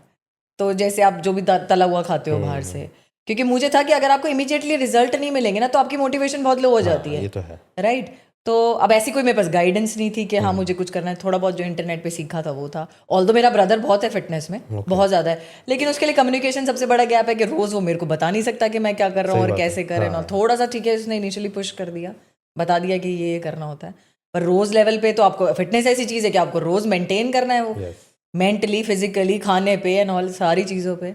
तो जैसे आप जो भी तला हुआ खाते हो बाहर से, क्योंकि मुझे था कि अगर आपको इमीडिएटली रिजल्ट नहीं मिलेंगे ना, तो आपकी मोटिवेशन बहुत लो हो जाती है। ये तो है, राइट। तो अब ऐसी कोई मेरे पास गाइडेंस नहीं थी कि हाँ मुझे कुछ करना है। थोड़ा बहुत जो इंटरनेट पे सीखा था वो था। ऑल्दो मेरा ब्रदर बहुत है फिटनेस में, बहुत ज़्यादा है, लेकिन उसके लिए कम्युनिकेशन सबसे बड़ा गैप है कि रोज़ वो मेरे को बता नहीं सकता कि मैं क्या कर रहा हूँ और कैसे कर रहा हूँ। थोड़ा सा ठीक है, उसने इनिशियली पुश कर दिया, बता दिया कि ये करना होता है, पर रोज़ लेवल पे तो आपको फिटनेस ऐसी चीज़ है कि आपको रोज़ मेंटेन करना है, वो मेंटली, फिजिकली, खाने पे एंड ऑल सारी चीज़ों पे।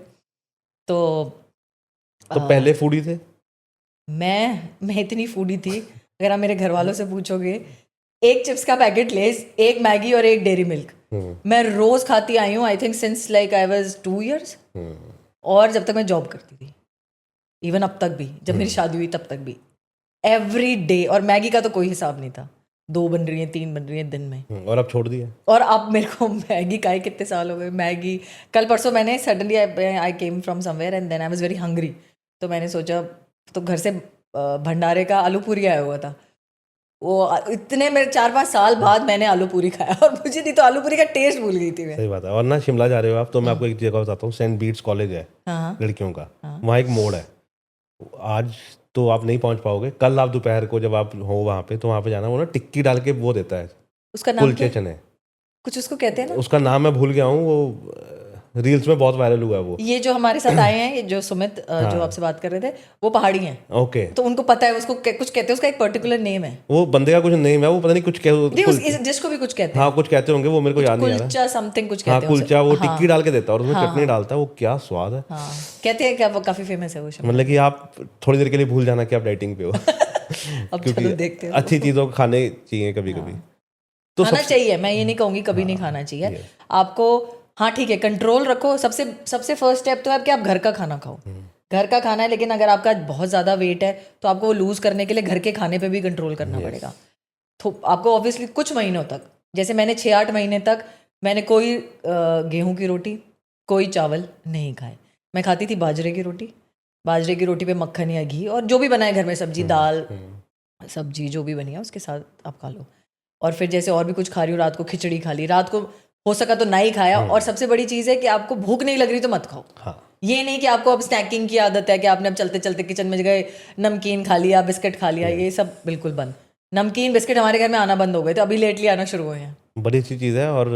तो पहले फूडी थे? मैं इतनी फूडी थी, अगर आप मेरे घर वालों से पूछोगे, एक चिप्स का पैकेट लेस, एक मैगी और एक डेयरी मिल्क मैं रोज खाती आई हूँ, I think since like I was 2 years, और जब तक मैं जॉब करती थी, इवन अब तक भी, जब मेरी शादी हुई तब तक भी, एवरी डे। और मैगी का तो कोई हिसाब नहीं था, 2 बन रही है, 3 बन रही है दिन में। और अब छोड़ दिया? और अब मेरे को मैगी का कितने साल हो गए, मैगी कल परसों मैंने suddenly I came from somewhere and then I was very hungry, तो मैंने सोचा, तो घर से भंडारे का आलू पूरी आया हुआ था, वो इतने मेरे 4-5 साल बाद मैंने आलू पूरी खाया और मुझे नहीं तो आलू पूरी का टेस्ट भूल गई थी मैं। सही बात है। और ना शिमला जा रहे हो आप तो मैं आपको एक जगह बताता हूँ, सेंट बीट्स कॉलेज है हाँ लड़कियों का, वहाँ एक मोड़ है। आज तो आप नहीं पहुँच पाओगे, कल आप दोपहर को जब आप हो वहाँ पे तो वहाँ पे जाना, वो ना टिक्की डाल के वो देता है, उसका नाम कुलचे क्या? चने, कुछ उसको कहते हैं ना, उसका नाम मैं भूल गया हूँ, वो रील्स में बहुत वायरल हुआ है वो। ये जो हमारे साथ आए हैं, ये जो सुमित जो आपसे बात कर रहे थे, वो पहाड़ी हैं, ओके, तो उनको पता है उसको कुछ कहते हैं, उसका एक पर्टिकुलर नेम है। वो बंदे का कुछ नेम है, वो पता नहीं कुछ नहीं इस डिश को भी कुछ कहते हैं, हाँ कुछ कहते होंगे, वो मेरे को याद नहीं आ रहा। कुलचा समथिंग कुछ हाँ कहते हैं कुलचा, वो उसे। टिक्की डाल के देता है और उसमें चटनी डालता है, वो क्या स्वाद है। हाँ कहते हैं कि वो काफी फेमस है वो शिमला। मतलब कि आप थोड़ी देर के लिए भूल जाना कि आप डाइटिंग पे हो अब चलो देखते हैं। अच्छी चीज़ों को खाने चाहिए कभी कभी, तो खाना चाहिए, मैं ये नहीं कहूंगी कभी नहीं खाना चाहिए आपको। हाँ ठीक है, कंट्रोल रखो। सबसे फर्स्ट स्टेप तो है कि आप घर का खाना खाओ। घर का खाना है, लेकिन अगर आपका बहुत ज़्यादा वेट है तो आपको वो लूज़ करने के लिए घर के खाने पे भी कंट्रोल करना पड़ेगा। तो आपको ऑब्वियसली कुछ महीनों तक, जैसे मैंने 6-8 महीने तक मैंने कोई गेहूं की रोटी, कोई चावल नहीं खाए। मैं खाती थी बाजरे की रोटी, बाजरे की रोटी पे मक्खन या घी और जो भी बना है घर में, सब्जी दाल सब्जी जो भी बनी है उसके साथ आप खा लो। और फिर जैसे और भी कुछ खा रही हो, रात को खिचड़ी खा ली, रात को हो सका तो ना ही खाया। और सबसे बड़ी चीज़ है कि आपको भूख नहीं लग रही तो मत खाओ। हाँ। ये नहीं कि आपको अब स्नैकिंग की आदत है कि आपने अब चलते चलते किचन में गए नमकीन खा लिया, बिस्किट खा लिया, ये सब बिल्कुल बंद। नमकीन बिस्किट हमारे घर में आना बंद हो गए थे, अभी लेटली आना शुरू हुए हैं। बड़ी अच्छी चीज़ है। और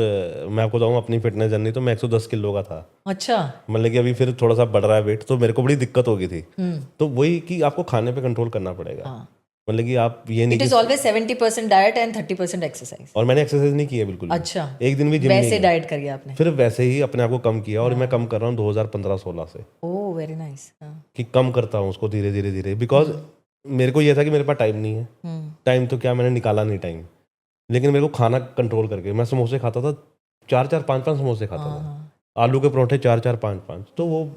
मैं आपको बताऊँ अपनी फिटनेस जर्नी, तो मैं 110 किलो का था। अच्छा। मतलब कि अभी फिर थोड़ा सा बढ़ रहा है वेट, तो मेरे को बड़ी दिक्कत हो गई थी। तो वही कि आपको खाने पे कंट्रोल करना पड़ेगा। मतलब कि आप ये नहीं, it is always 70% diet and 30% exercise. और मैंने एक्सरसाइज नहीं की है बिल्कुल भी। अच्छा, एक दिन भी जिम नहीं वैसे गया। डाइट करिए आपने? फिर वैसे ही अपने आप को कम किया, और मैं कम कर रहा हूँ 2015-16 से। Oh very nice. कि कम करता हूँ उसको धीरे धीरे धीरे, बिकॉज मेरे को ये था कि मेरे पास टाइम नहीं है। टाइम तो क्या, मैंने निकाला नहीं टाइम, लेकिन मेरे को खाना कंट्रोल करके, मैं समोसे खाता था 4-4 5-5 समोसे खाता था, आलू के परोठे 4-4 5-5। तो वो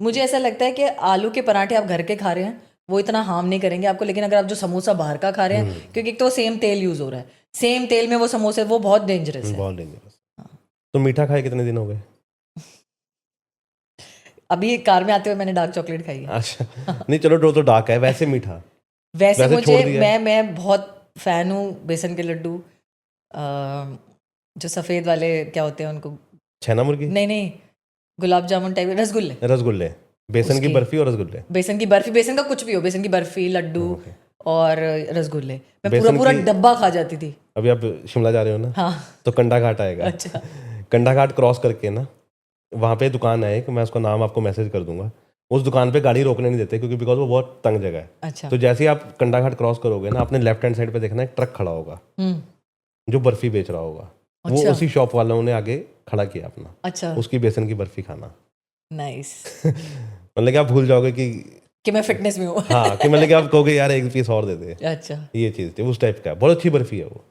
मुझे ऐसा लगता है कि आलू के पराठे आप घर के खा रहे हैं वो इतना हार्म नहीं करेंगे आपको, लेकिन अगर आप जो समोसा बाहर का खा रहे हैं, क्योंकि एक तो सेम तेल यूज हो रहा है, सेम तेल में वो समोसे, वो बहुत डेंजरस है। बहुत डेंजरस। तो मीठा खाए कितने दिन हो गए? अभी कार में आते हुए मैंने डार्क चॉकलेट खाई है। अच्छा नहीं चलो, तो डार्क है, वैसे मीठा। वैसे छोड़ मुझे दिया है? मैं बहुत फैन हूँ बेसन के लड्डू, जो सफ़ेद वाले क्या होते हैं उनको, छेना मुर्गी? नहीं गुलाब जामुन टाइप, रसगुल्ले। रसगुल्ले, बेसन की बर्फी और रसगुल्ले। बेसन की बर्फी, बेसन का कुछ भी हो, बेसन की बर्फी, लड्डू और रसगुल्ले, मैं पूरा डब्बा खा जाती थी। अभी आप शिमला जा रहे हो ना? हाँ। तो कंडा घाट आएगा। अच्छा। कंडा घाट क्रॉस करके ना, वहाँ पे दुकान है एक, मैं उसका नाम आपको मैसेज कर दूंगा। उस दुकान पे गाड़ी रोकने नहीं देते, क्योंकि बिकॉज वो बहुत तंग जगह है। अच्छा। तो जैसे ही आप कंडा घाट क्रॉस करोगे ना, अपने लेफ्ट हैंड साइड पे देखना एक ट्रक खड़ा होगा जो बर्फी बेच रहा होगा। वो उसी शॉप वालों ने आगे खड़ा किया अपना। अच्छा। उसकी बेसन की बर्फी खाना। नाइस। मतलब कि आप भूल जाओगे कि मैं फिटनेस में हूँ। हाँ, कि मतलब कि आप कहोगे यार एक पीस और दे दे। अच्छा। ये चीज़ थी, उस टाइप का बहुत अच्छी बर्फी है वो।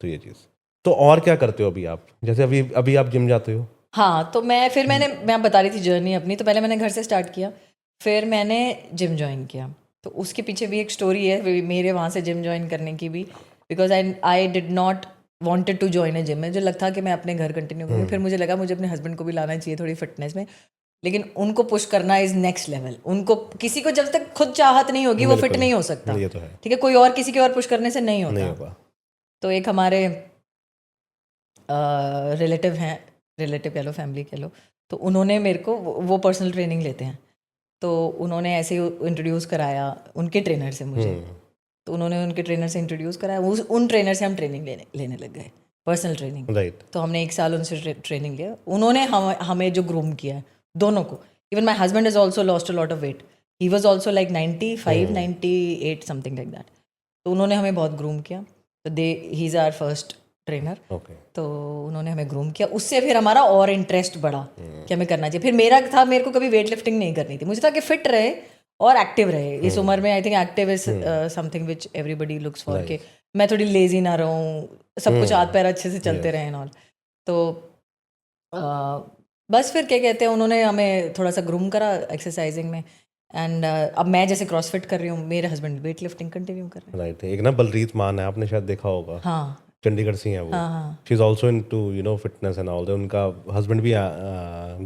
तो ये चीज़। तो और क्या करते हो अभी आप? जैसे अभी आप जिम जाते हो? हाँ, तो मैं बता रही थी जर्नी अपनी। तो पहले मैंने घर से स्टार्ट किया, फिर मैंने जिम ज्वाइन किया। तो उसके पीछे भी एक स्टोरी है मेरे वहाँ से जिम ज्वाइन करने की भी, because I did not wanted to join a gym. मुझे लगता कि मैं अपने घर कंटिन्यू करूँ। फिर मुझे लगा मुझे अपने हस्बैंड को भी लाना चाहिए थोड़ी फिटनेस में, लेकिन उनको पुश करना इज नेक्स्ट लेवल। उनको किसी को जब तक खुद चाहत नहीं होगी वो फिट नहीं हो सकता। ये तो है। ठीक है, कोई और किसी के और पुश करने से नहीं होता। तो एक हमारे रिलेटिव हैं, रिलेटिव कह लो, फैमिली कह लो, तो उन्होंने मेरे को, वो पर्सनल ट्रेनिंग लेते हैं, तो उन्होंने ऐसे इंट्रोड्यूस कराया उनके ट्रेनर से मुझे। तो उन्होंने उनके ट्रेनर से इंट्रोड्यूस कराया, उन ट्रेनर से हम ट्रेनिंग लेने लग गए, पर्सनल ट्रेनिंग। राइट। तो हमने 1 साल उनसे ट्रेनिंग लिया। उन्होंने हमें जो ग्रूम किया है दोनों को। Even my husband is also lost a lot of weight, he was also like 95-98 something like that. तो उन्होंने हमें बहुत ग्रूम किया। तो he is our first trainer. तो उन्होंने हमें ग्रूम किया, उससे फिर हमारा और इंटरेस्ट बढ़ा कि हमें करना चाहिए। फिर मेरे को कभी वेट लिफ्टिंग नहीं करनी थी, मुझे था कि फिट रहे और एक्टिव रहे। इस उम्र में I think active is something which everybody looks for, के मैं थोड़ी लेजी ना रहूँ, सब कुछ हाथ पैर अच्छे से चलते रहें और। तो बस फिर क्या कहते हैं, उन्होंने हमें थोड़ा सा ग्रूम करा एक्सरसाइजिंग में। एंड अब मैं जैसे क्रॉसफिट कर रही हूँ, मेरे हस्बैंड वेट लिफ्टिंग कंटिन्यू कर रहे हैं। राइट। एक ना बलरीत मान है, आपने शायद देखा होगा। हाँ, चंडीगढ़ से हैं वो। She is also into fitness and all. उनका हस्बैंड भी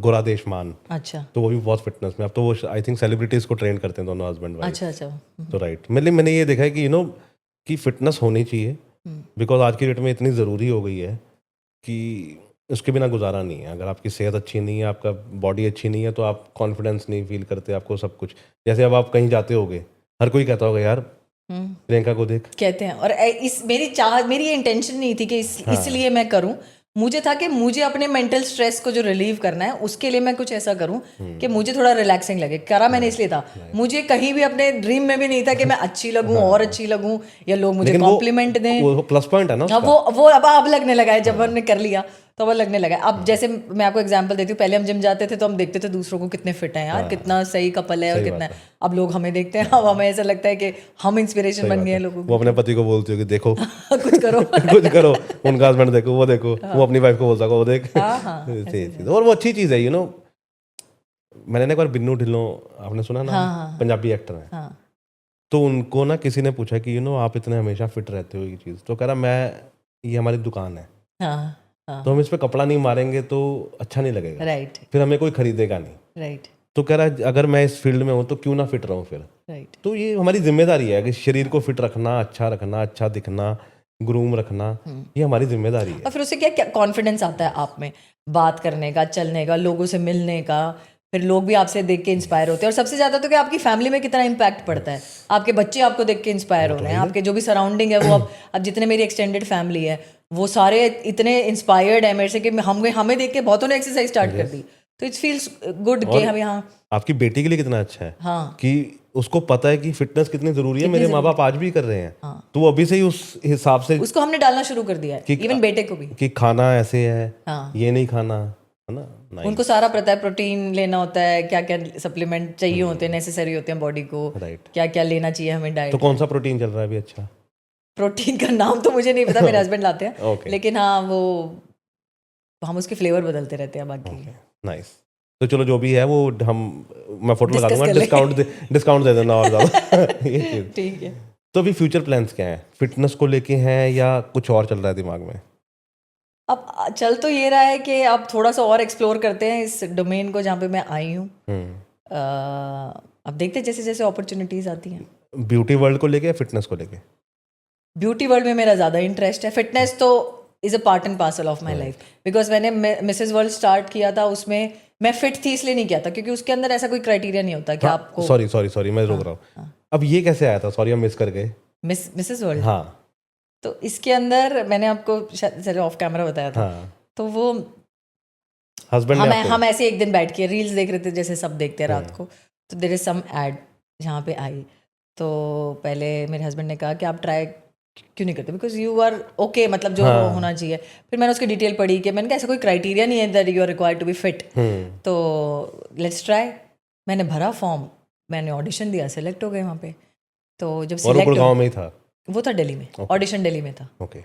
गोरादेश मान। अच्छा। तो वो भी बहुत फिटनेस में। अब तो वो आई थिंक सेलिब्रिटीज को ट्रेन करते हैं दोनों, हस्बैंड वाइफ। अच्छा। तो राइट, मतलब मैंने ये देखा है कि कि फिटनेस होनी चाहिए, बिकॉज आज की डेट में इतनी ज़रूरी हो गई है कि उसके बिना गुजारा नहीं है. अगर आपकी सेहत अच्छी नहीं है, आपका बॉडी अच्छी नहीं है, तो आप कॉन्फिडेंस नहीं फील करते, आपको सब कुछ. जैसे अब आप कहीं जाते होगे, हर कोई कहता होगा यार प्रियंका को देख. कहते हैं. और मेरी ये इंटेंशन नहीं थी कि इसलिए मैं करूं. मुझे था कि मुझे अपने मेंटल स्ट्रेस को जो रिलीव करना है उसके लिए मैं कुछ ऐसा करूं कि मुझे थोड़ा रिलैक्सिंग लगे. करा मैंने इसलिए था. मुझे कहीं भी अपने ड्रीम में भी नहीं था कि मैं अच्छी लगूं और अच्छी लगूं या लोग मुझे कॉम्प्लीमेंट दें. वो प्लस पॉइंट है ना हाँ, वो अब लगने लगा है. जब हमने कर लिया तो अब लगने लगा है. अब जैसे मैं आपको एग्जांपल देती हूँ, पहले हम जिम जाते थे तो हम देखते थे दूसरों को कितने फिट हैं यार, कितना सही कपल है और कितना. अब लोग हमें देखते हैं, अब हमें ऐसा लगता है कि हम इंस्पिरेशन बन गए हैं लोगों वो अपने पति को बोलती हो कि देखो कुछ करो कुछ करो, उनका हस्बैंड देखो, वो देखो, वो अपनी वाइफ को बोल सको वो देख. और वो अच्छी चीज़ है. यू नो, मैंने एक बार बिन्नू ढिल्लों, आपने सुना ना, पंजाबी एक्टर है, तो उनको ना किसी ने पूछा कि यू नो आप इतने हमेशा फिट रहते हो, ये चीज़. तो कह रहा मैं, ये हमारी दुकान है, तो हम इस पे कपड़ा नहीं मारेंगे तो अच्छा नहीं लगेगा. राइट. फिर हमें कोई खरीदेगा नहीं. राइट. तो कह रहा है अगर मैं इस फील्ड में हूँ तो क्यों ना फिट रहूँ फिर. राइट. तो ये हमारी जिम्मेदारी है कि शरीर को फिट रखना, अच्छा दिखना, ग्रूम रखना, ये हमारी जिम्मेदारी है. और फिर उससे क्या कॉन्फिडेंस आता है आप में, बात करने का, चलने का, लोगों से मिलने का. फिर लोग भी आपसे देख के इंस्पायर होते हैं. और सबसे ज़्यादा तो कि आपकी फैमिली में कितना इम्पैक्ट पड़ता है. आपके बच्चे आपको देख के इंस्पायर हो रहे हैं, आपके जो भी सराउंडिंग है वो अब जितने मेरी एक्सटेंडेड फैमिली है वो सारे इतने इंस्पायर्ड है मेरे से कि हमें देख के बहुतों ने एक्सरसाइज स्टार्ट कर दी. तो इट फील्स गुड कि हम यहाँ. आपकी बेटी के लिए कितना अच्छा है हाँ, कि उसको पता है कि फिटनेस कितनी जरूरी है. मेरे माँ बाप आज भी कर रहे हैं. तो वो अभी से ही उस हिसाब से उसको हमने डालना शुरू कर दिया है, इवन बेटे को भी, कि खाना ऐसे है, हाँ, ये नहीं खाना, है ना. उनको सारा पता है. प्रोटीन लेना होता है, क्या क्या सप्लीमेंट चाहिए होते हैं, नेसेसरी होते हैं बॉडी को, राइट. क्या क्या लेना चाहिए हमें डाइट. तो कौन सा प्रोटीन चल रहा है अभी अच्छा? प्रोटीन का नाम तो मुझे नहीं पता, मेरे हस्बैंड लाते हैं. Okay. लेकिन हाँ, वो हम उसके फ्लेवर बदलते रहते हैं बाकी. नाइस. तो चलो जो भी है वो मैं फोटो लगा दूंगा, डिस्काउंट दे देना और ज़्यादा. ये चीज़ ठीक है. तो अभी फ्यूचर प्लान्स क्या हैं? फिटनेस को लेके हैं या कुछ और चल रहा है दिमाग में? अब चल तो ये रहा है कि अब थोड़ा सा और एक्सप्लोर करते हैं इस डोमेन को जहाँ पे मैं आई हूँ. अब देखते हैं जैसे जैसे अपॉर्चुनिटीज आती हैं. ब्यूटी वर्ल्ड को लेके या फिटनेस को लेके? ब्यूटी वर्ल्ड में मेरा ज़्यादा इंटरेस्ट है. फिटनेस तो is a part and parcel of my life. Because मैंने मिसेज वर्ल्ड स्टार्ट किया था, उसमें मैं फिट थी इसलिए नहीं किया था क्योंकि उसके अंदर ऐसा कोई क्राइटेरिया नहीं होता कि आपको. सॉरी मैं रोक रहा हूँ. अब ये कैसे आया था? सॉरी हम मिस कर गए. मिसेज वर्ल्ड, हाँ. तो इसके अंदर मैंने आपको शायद ऑफ कैमरा बताया था. तो वो हस्बैंड हम ऐसे एक दिन बैठ के रील्स देख रहे थे जैसे सब देखते हैं रात को. तो देयर इज सम एड जहाँ पे आई. तो पहले मेरे हस्बैंड ने कहा कि आप ट्राई क्यों नहीं करते, बिकॉज यू आर ओके, मतलब जो होना चाहिए. फिर मैंने उसकी डिटेल पढ़ी कि मैंने कहा ऐसा कोई क्राइटेरिया नहीं है that you are required to be fit. तो लेट्स ट्राई. मैंने भरा फॉर्म, मैंने ऑडिशन दिया, सेलेक्ट हो गए वहाँ पे. तो जब सिलेक्ट गुड़गांव में ही था? वो था दिल्ली में. ऑडिशन दिल्ली में था. Okay.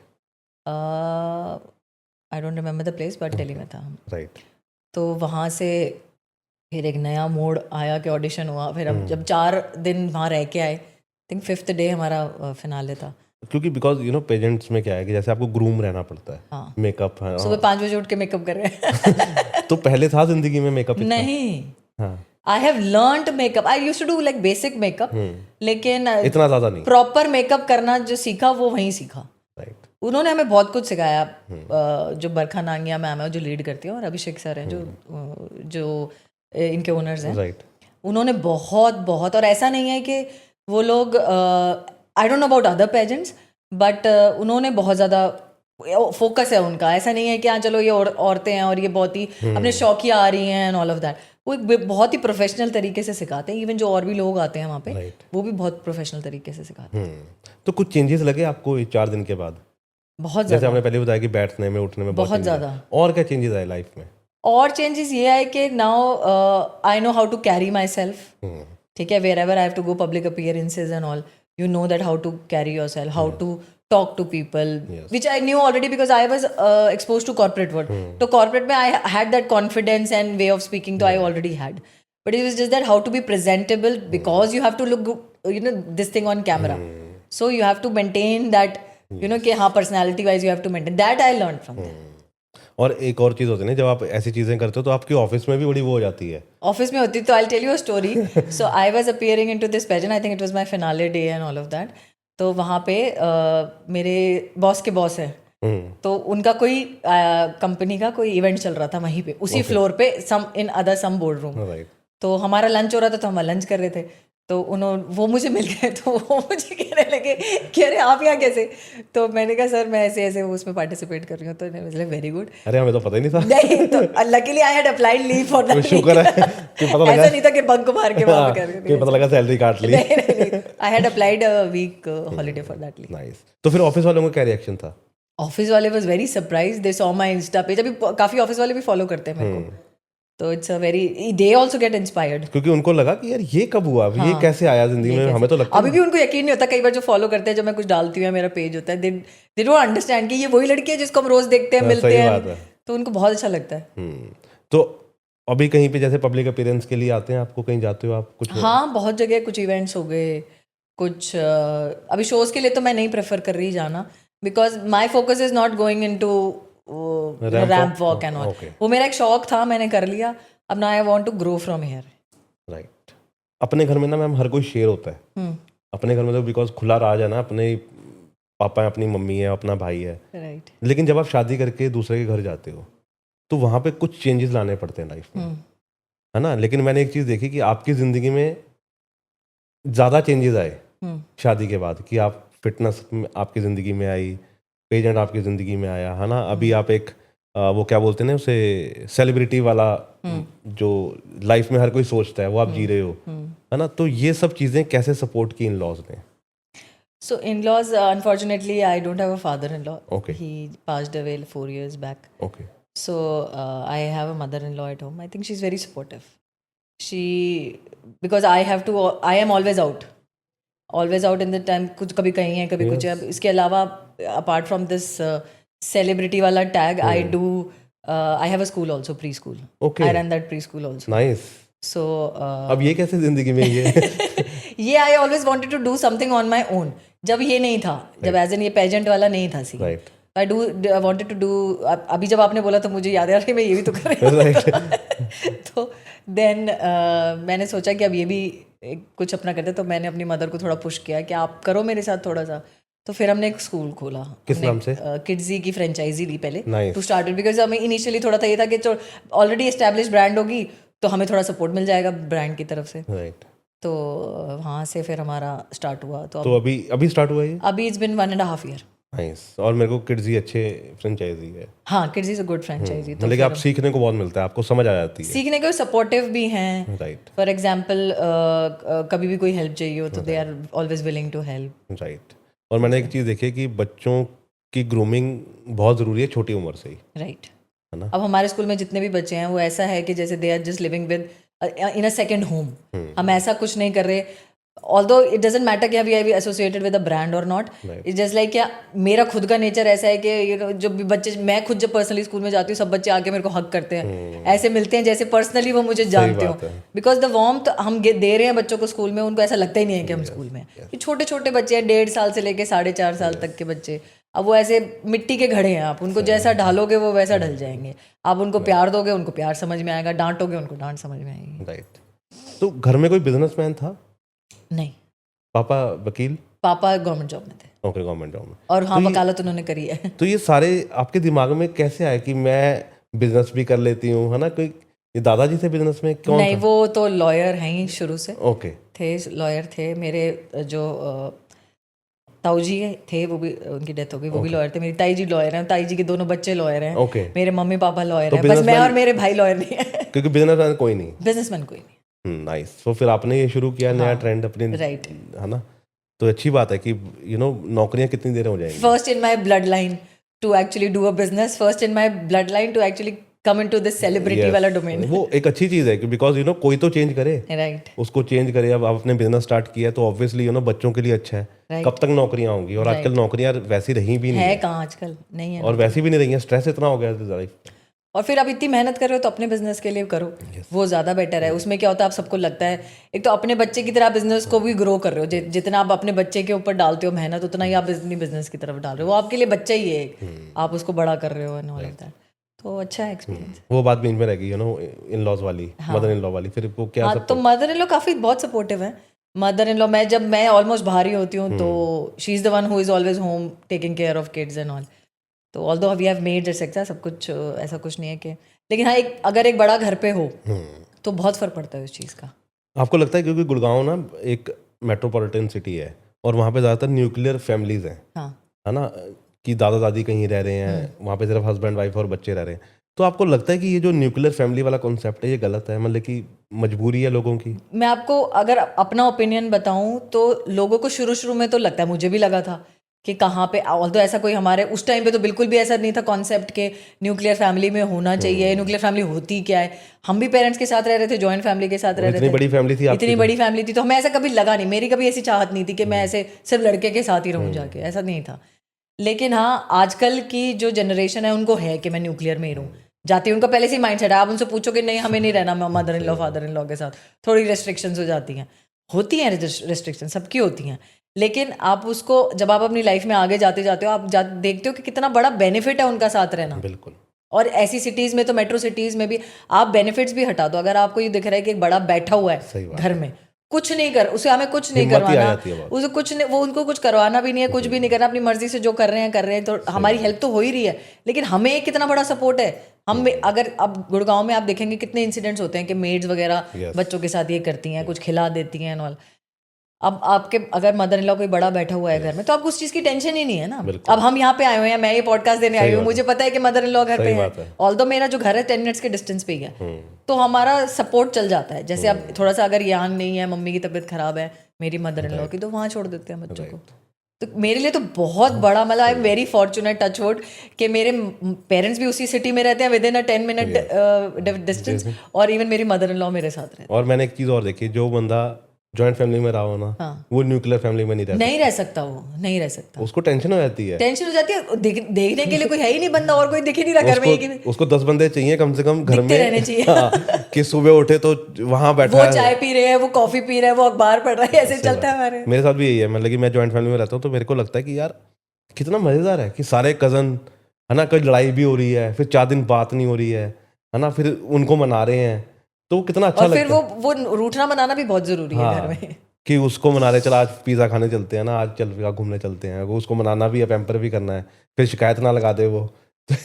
I don't remember the place but Delhi में था. राइट. तो वहाँ से फिर एक नया मोड आया कि ऑडिशन हुआ. फिर अब जब 4 दिन वहाँ रह के आए, थिंक 5th डे हमारा फिनाले था. क्योंकि बिकॉज यू नो पेजेंट्स में क्या है कि जैसे आपको ग्रूम रहना पड़ता है. हाँ. मेकअप है. सुबह 5 बजे उठ के मेकअप कर रहे हैं. तो पहले था जिंदगी में मेकअप? नहीं. हाँ. I have learned makeup. I used to do like basic makeup, लेकिन इतना ज्यादा नहीं. प्रॉपर मेकअप करना जो सीखा वो वहीं सीखा. राइट. उन्होंने हमें बहुत कुछ सिखाया. जो बरखा नांगिया मैम है जो लीड करती है, और अभिषेक सर हैं जो इनके ओनर्स हैं. राइट. उन्होंने बहुत बहुत, और ऐसा नहीं है कि वो लोग, I don't know about other pageants, but उन्होंने बहुत ज़्यादा फोकस है उनका. ऐसा नहीं है कि हाँ चलो ये औरतें हैं और ये बहुत ही अपने शौकिया आ रही हैं एंड ऑल ऑफ दैट. वो एक बहुत ही प्रोफेशनल तरीके से सिखाते हैं. इवन जो और भी लोग आते हैं वहाँ पे, वो भी बहुत प्रोफेशनल तरीके से सिखाते हैं. तो कुछ चेंजेस लगे आपको 4 दिन के बाद? बहुत जैसे ज़्यादा. आपने पहले बताया कि बैठने में, उठने में बहुत ज़्यादा. और क्या चेंजेस आए लाइफ में? और चेंजेस ये है कि now I know how to carry my self. ठीक है, where ever I have to go public appearances and all, you know that how to carry yourself, how to talk to people, which I knew already because I was exposed to corporate world. So corporate mein I had that confidence and way of speaking, so I already had. But it was just that how to be presentable, because you have to look, you know, this thing on camera. So you have to maintain that, you know, कि हाँ personality wise you have to maintain. That I learned from there. और एक और चीज़ होती है ना, जब आप ऐसी चीज़ें करते हो तो आपकी ऑफिस में भी बड़ी वो हो जाती है. ऑफिस में होती तो I tell you a story. So I was appearing into this pageant. I think it was my finale day and all of that. तो वहाँ पे मेरे बॉस के बॉस है, हम्म, तो उनका कोई कंपनी का कोई इवेंट चल रहा था वहीं पे उसी फ्लोर पे, some in other some board room. Right. तो हमारा लंच हो रहा था, तो हम लंच कर रहे थे, तो वो मुझे मिल गए, तो वो मुझे कहने लगे कि अरे आप यहाँ कैसे? तो मैंने कहा सर मैं ऐसे ऐसे उसमें पार्टिसिपेट कर रही हूँ। तो वेरी गुड। अरे हमें तो पता ही नहीं था। नहीं तो luckily I had applied leave for तो दैट। शुक्र है कि पता लगा। ऐसा नहीं था कि बंक मार के वहाँ पे कर कि पता लगा सैलरी काट ली। नहीं, I had applied a week holiday for that leave. Nice. तो फिर ऑफिस वालों का क्या रिएक्शन था? ऑफिस वाले was very surprise, they saw my Insta page. अभी काफी ऑफिस वाले भी फॉलो करते हैं मेरे को, तो it's a very, they also get inspired. क्योंकि उनको लगा कि यार ये कब हुआ, ये कैसे आया जिंदगी में, हमें तो लगता अभी भी उनको यकीन नहीं होता, कई बार जो फॉलो करते हैं, जब मैं कुछ डालती हूँ या मेरा पेज होता है, दे डोंट अंडरस्टैंड कि ये वही लड़की है जिसको हम रोज देखते हैं, मिलते सही बात हैं, है। तो उनको बहुत अच्छा लगता है। तो अभी कहीं पे जैसे पब्लिक अपीयरेंस के लिए आते हैं आपको, कहीं जाते हो आप कुछ? हाँ, बहुत जगह कुछ इवेंट्स हो गए, कुछ अभी शोज के लिए तो मैं नहीं प्रेफर कर रही जाना, because my focus is not going in to ramp walk and all. Okay. वो मेरा एक शौक था, मैंने कर लिया, अब ना I want to grow from here. Right. अपने घर में ना मैम हर कोई शेर होता है। अपने घर में तो बिकॉज खुला राज है ना, अपने पापा है, अपनी मम्मी है, अपना भाई है। राइट। लेकिन जब आप शादी करके दूसरे के घर जाते हो तो वहाँ पे कुछ चेंजेस लाने पड़ते हैं लाइफ में, है ना? लेकिन मैंने एक चीज़ देखी कि आपकी ज़िंदगी में ज़्यादा चेंजेस आए शादी के बाद, कि आप फिटनेस आपकी ज़िंदगी में आई, पेजेंट आपकी ज़िंदगी में आया, है ना? अभी आप एक वो क्या बोलते हैं ना उसे, सेलिब्रिटी वाला जो लाइफ में हर कोई सोचता है वो आप जी रहे हो, है ना? तो ये सब चीज़ें कैसे सपोर्ट की इन लॉज ने? So in-laws, unfortunately, I don't have a father-in-law. Okay. He passed away 4 years back. Okay. So I have a mother-in-law at home. I think she's very supportive. She, because I am always out in the time. कुछ कभी कहीं है, कभी कुछ है। अब इसके अलावा, apart from this celebrity वाला tag, I have a school also, preschool. Okay. I run that preschool also. Nice. So अब ये कैसे ज़िंदगी में ये ये I always wanted to do something on my own. जब ये नहीं था, जब एज एन ये पेजेंट वाला नहीं था scene, right. I wanted to do. अभी जब आपने बोला तो मुझे याद आ रहा है मैं ये भी तो कर रही हूँ। तो देन मैंने सोचा कि अब ये भी कुछ अपना करते, तो मैंने अपनी मदर को थोड़ा पुश किया कि आप करो मेरे साथ थोड़ा सा। तो फिर हमने एक स्कूल खोला। किस नाम से? किड्जी की फ्रेंचाइजी ली पहले Nice. टू स्टार्ट, बिकॉज हमें इनिशियली थोड़ा था ये था कि ऑलरेडी एस्टेब्लिश ब्रांड होगी तो हमें थोड़ा सपोर्ट मिल जाएगा ब्रांड की तरफ से। राइट। तो वहाँ से फिर हमारा स्टार्ट हुआ। तो अभी स्टार्ट हुआ ये? अभी इट्स बिन 1.5 year। नाइस। और मेरे को किड्स ही अच्छे फ्रेंचाइजी है। हाँ, kids is a good franchisee. तो मतलब कि आप सीखने को बहुत मिलता है, आपको समझ आ जाती है। सीखने को सपोर्टिव भी हैं। राइट। फॉर एग्जांपल कभी भी कोई हेल्प चाहिए हो तो they are always willing to help. Right. और मैंने एक चीज़ देखी है कि बच्चों की ग्रूमिंग बहुत ज़रूरी है छोटी उम्र से ही, राइट। है ना? अब हमारे स्कूल में जितने भी बच्चे हैं वो ऐसा है कि जैसे they are just living within a second home. हम ऐसा कुछ नहीं कर रहे, although it doesn't matter कि अभी अभी associated with a brand or not, it's just like क्या मेरा खुद का नेचर ऐसा है कि you know, जो भी बच्चे, मैं खुद जब पर्सनली स्कूल में जाती हूँ सब बच्चे आके मेरे को हक करते हैं, ऐसे मिलते हैं जैसे पर्सनली वो मुझे जानते हो। बिकॉज द वार्मथ हम दे रहे हैं बच्चों को स्कूल में, उनको ऐसा लगता ही नहीं है कि हम स्कूल में। ये छोटे छोटे बच्चे हैं, 1.5 साल से लेके 4.5 साल तक के बच्चे, अब वो ऐसे मिट्टी के घड़े हैं, आप उनको जैसा ढालोगे वो वैसा ढल जाएंगे। आप उनको प्यार दोगे उनको प्यार समझ में आएगा, डांटोगे उनको डांट समझ में आएगी। राइट। तो घर में कोई बिजनेसमैन था? नहीं, पापा वकील? पापा गवर्नमेंट जॉब में थे। ओके, गवर्नमेंट जॉब में। और हाँ, वकालत उन्होंने करी है। तो ये सारे आपके दिमाग में कैसे आए कि मैं बिजनेस भी कर लेती हूँ, है ना? कोई ये दादाजी से बिजनेस में कौन नहीं, था? वो तो लॉयर हैं ही शुरू से। ओके। थे, लॉयर थे मेरे। जो ताऊ जी थे वो भी, उनकी डेथ हो गई, वो भी लॉयर थे। मेरी ताई जी लॉयर हैं, ताई जी के दोनों बच्चे लॉयर हैं। ओके। मेरे मम्मी पापा लॉयर तो हैं, बस मैं और मेरे भाई लॉयर नहीं है। क्योंकि बिजनेसमैन कोई नहीं। बिजनेसमैन कोई नहीं। नाइस। तो फिर आपने ये शुरू किया नया ट्रेंड अपनी, राइट। है ना? तो अच्छी बात है कि नौकरियां कितनी देर हो जाएंगी। First in my blood line to actually do a business, first in my blood line to actually come into this celebrity वाला डोमेन। वो एक अच्छी चीज़ है कि बिकॉज कोई तो चेंज करे, राइट। उसको चेंज करे। अब आप अपने बिजनेस स्टार्ट किया तो ऑब्वियसली बच्चों के लिए अच्छा है। कब तक नौकरियां होंगी? और आजकल नौकरियां वैसी रही भी नहीं है कहाँ, आजकल नहीं है, और वैसी भी नहीं रही है। स्ट्रेस इतना हो गया है लाइफ। और फिर आप इतनी मेहनत कर रहे हो तो अपने बिजनेस के लिए करो, वो ज़्यादा बेटर है। उसमें क्या होता है, आप सबको लगता है एक तो अपने बच्चे की तरह बिजनेस को भी ग्रो कर रहे हो। जितना आप अपने बच्चे के ऊपर डालते हो मेहनत, उतना ही आप अपनी बिजनेस की तरफ डाल रहे हो। वो आपके लिए बच्चा ही है, आप उसको बड़ा कर रहे हो एंड ऑल ऑफ दैट। तो अच्छा है एक्सपीरियंस। वो बात बीच में रह गई इन लॉज वाली, मदर इन लॉ वाली, फिर वो क्या? हाँ, तो मदर इन लॉ काफ़ी बहुत सपोर्टिव है। मदर इन लॉ मैं ऑलमोस्ट बाहर ही होती हूँ, तो she is the one who is always home taking care of kids and all. तो although we have made etcetera सब कुछ, ऐसा कुछ नहीं है कि, लेकिन हाँ अगर एक बड़ा घर पे हो तो बहुत फर्क पड़ता है उस चीज़ का। आपको लगता है क्योंकि गुड़गांव ना एक मेट्रोपॉलिटन सिटी है और वहाँ पे ज़्यादातर न्यूक्लियर फैमिलीज हैं, हाँ है ना, कि दादा दादी कहीं रह रहे हैं, वहाँ पे सिर्फ हस्बैंड वाइफ और बच्चे रह रहे हैं, तो आपको लगता है कि ये जो न्यूक्लियर फैमिली वाला कॉन्सेप्ट है ये गलत है, मतलब कि मजबूरी है लोगों की? मैं आपको अगर अपना ओपिनियन बताऊं तो लोगों को शुरू शुरू में तो लगता है, मुझे भी लगा था कि कहाँ पे, ऑल्दो ऐसा कोई हमारे उस टाइम पे तो बिल्कुल भी ऐसा नहीं था कॉन्सेप्ट के न्यूक्लियर फैमिली में होना चाहिए, न्यूक्लियर फैमिली होती क्या है। हम भी पेरेंट्स के साथ रह रहे थे, जॉइंट फैमिली के साथ रह रहे थे, इतनी बड़ी फैमिली थी इतनी बड़ी फैमिली थी, तो हमें ऐसा कभी लगा नहीं, मेरी कभी ऐसी चाहत नहीं थी कि मैं ऐसे सिर्फ लड़के के साथ ही रहूं जाके, ऐसा नहीं था। लेकिन हाँ आजकल की जो जनरेशन है उनको है कि मैं न्यूक्लियर में ही रहूं, जाती है उनका पहले से ही माइंड सेट है। आप उनसे पूछो कि नहीं हमें नहीं रहना mother in law father in law के साथ, थोड़ी रेस्ट्रिक्शंस हो जाती हैं, होती हैं रेस्ट्रिक्शन सबकी होती हैं, लेकिन आप उसको जब आप अपनी लाइफ में आगे जाते जाते हो आप देखते हो कि कितना बड़ा बेनिफिट है उनका साथ रहना। बिल्कुल। और ऐसी सिटीज़ में तो मेट्रो सिटीज़ में भी आप बेनिफिट्स भी हटा दो, अगर आपको ये दिख रहा है कि एक बड़ा बैठा हुआ है घर में, कुछ नहीं कर, उसे हमें कुछ नहीं करवाना, उसे कुछ नहीं, वो उनको कुछ करवाना भी नहीं है, कुछ भी नहीं करना, अपनी मर्जी से जो कर रहे हैं, तो हमारी हेल्प तो हो ही रही है, लेकिन हमें कितना बड़ा सपोर्ट है। हम अगर अब गुड़गांव में आप देखेंगे कितने इंसिडेंट्स होते हैं कि मेड्स वगैरह बच्चों के साथ ये करती हैं, कुछ खिला देती हैं एंड ऑल। अब आपके अगर मदर इन लॉ कोई बड़ा बैठा हुआ है घर में तो आपको उस चीज़ की टेंशन ही नहीं है ना। अब हम यहाँ पे आए हुए हैं, मैं ये पॉडकास्ट देने आई हूँ, मुझे पता है कि मदर इन लॉ घर पे है, ऑल्दो मेरा जो घर है 10 मिनट्स के डिस्टेंस पे ही है, तो हमारा सपोर्ट चल जाता है। जैसे अब थोड़ा सा अगर यांग नहीं है, मम्मी की तबीयत खराब है मेरी मदर इन लॉ की, तो वहाँ छोड़ देते हैं बच्चों को। तो मेरे लिए तो बहुत बड़ा, मतलब I am very fortunate, touch wood, कि मेरे पेरेंट्स भी उसी सिटी में रहते हैं with in a 10 minute distance, और इवन मेरी मदर इन लॉ मेरे साथ रहते हैं। और मैंने एक चीज़ और देखी, जो बंदा जॉइंट फैमिली में रहा हो ना, वो न्यूक्लियर फैमिली में नहीं रह सकता, वो नहीं रह सकता, उसको टेंशन हो जाती है, देखने के लिए कोई है ही नहीं बंदा, और कोई दिख ही नहीं रहा घर में, उसको 10 बंदे चाहिए कम से कम घर में रहने चाहिए। कि सुबह उठे तो वहां बैठा वो चाय पी रहे हैं, वो कॉफी पी रहे हैं, वो अखबार पढ़ रहा है, ऐसे चलता है हमारे। मेरे साथ भी यही है, मतलब कि मैं जॉइंट फैमिली में रहता हूँ तो मेरे को लगता है कि यार कितना मजेदार है कि सारे कजन, है ना, कोई लड़ाई भी हो रही है, फिर 4 दिन बात नहीं हो रही है ना, फिर उनको मना रहे हैं, तो कितना अच्छा लगता है। और फिर वो रूठना मनाना भी बहुत जरूरी है घर में, कि उसको मना रहे, चल आज पिज़्ज़ा खाने चलते हैं ना, आज चल घूमने चलते हैं, उसको मनाना भी है, पैम्पर भी करना है, फिर शिकायत ना लगा दे वो।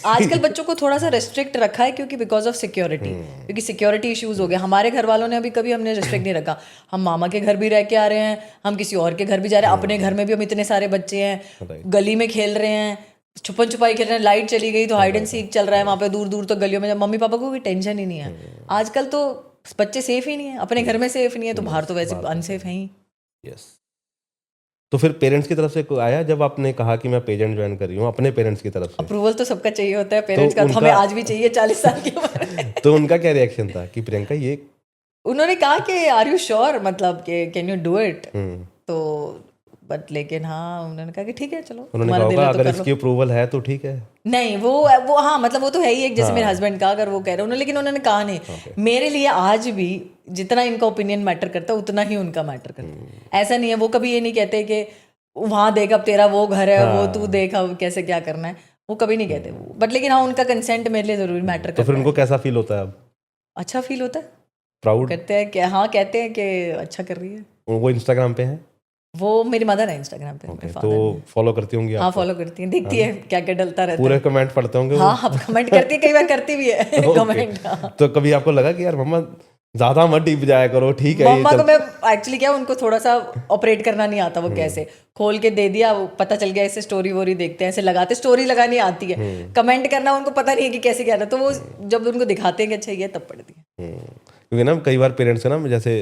आजकल बच्चों को थोड़ा सा रेस्ट्रिक्ट रखा है क्योंकि बिकॉज ऑफ सिक्योरिटी, क्योंकि सिक्योरिटी इश्यूज हो गए। हमारे घर वालों ने अभी कभी हमने रेस्ट्रिक्ट नहीं रखा, हम मामा के घर भी रह के आ रहे हैं, हम किसी और के घर भी जा रहे हैं, अपने घर में भी हम इतने सारे बच्चे हैं, गली में खेल रहे हैं, छुपन छुपाई खेल रहे हैं, लाइट चली गई तो हाइड एंड सीक चल रहा है वहाँ पे दूर दूर तक गलियों में, जब मम्मी पापा को कोई टेंशन ही नहीं है। आजकल तो बच्चे सेफ ही नहीं है, अपने घर में सेफ नहीं है, तो बाहर तो वैसे अनसेफ है ही। यस। तो फिर पेरेंट्स की तरफ से कोई आया जब आपने कहा कि मैं पेजेंट ज्वाइन कर रही हूँ, अपने पेरेंट्स की तरफ से? अप्रूवल तो सबका चाहिए होता है, पेरेंट्स का तो हमें आज भी चाहिए 40 साल की उम्र। तो उनका क्या रिएक्शन था कि प्रियंका ये, उन्होंने कहा कि आर यू श्योर, मतलब कि कैन यू डू इट, तो बट लेकिन हाँ उन्होंने कहा कि ठीक है चलो, उन्होंने कहा अगर इसकी अप्रूवल है तो ठीक है। नहीं वो हाँ मतलब वो तो है ही एक, जैसे मेरे हस्बैंड का अगर वो कह रहे उन्होंने, लेकिन उन्होंने कहा नहीं। मेरे लिए आज भी जितना इनका ओपिनियन मैटर करता है उतना ही उनका मैटर करता है। ऐसा नहीं है, वो कभी ये नहीं कहते कि वहाँ देख अब तेरा वो घर है, वो तू देख अब कैसे क्या करना है, वो कभी नहीं कहते वो, बट लेकिन हाँ उनका कंसेंट मेरे लिए जरूरी मैटर करता है। तो फिर उनको कैसा फील होता है अब? अच्छा फील होता है, प्राउड कहते हैं कि हाँ, कहते हैं कि अच्छा कर रही है। वो इंस्टाग्राम पे है? वो मेरी मदर है इंस्टाग्राम पे, मेरे फादर तो फॉलो करती होंगी? हाँ फॉलो करती हैं, देखती है क्या क्या डलता रहता है, पूरे कमेंट पढ़ते होंगे? हाँ कमेंट करती है, कई बार करती भी है कमेंट। तो कभी आपको लगा कि यार मम्मा ज्यादा मत डीप जाया करो, ठीक है? मम्मा को मैं एक्चुअली क्या, उनको थोड़ा सा ऑपरेट करना नहीं आता, वो कैसे खोल के दे दिया, वो पता चल गया, ऐसे स्टोरी वोरी देखते हैं, ऐसे लगाते, स्टोरी लगानी आती है, कमेंट करना उनको पता नहीं है कि कैसे क्या, तो वो जब उनको दिखाते हैं कि अच्छा ये, तब पढ़ती है। क्योंकि ना कई बार पेरेंट्स है ना, जैसे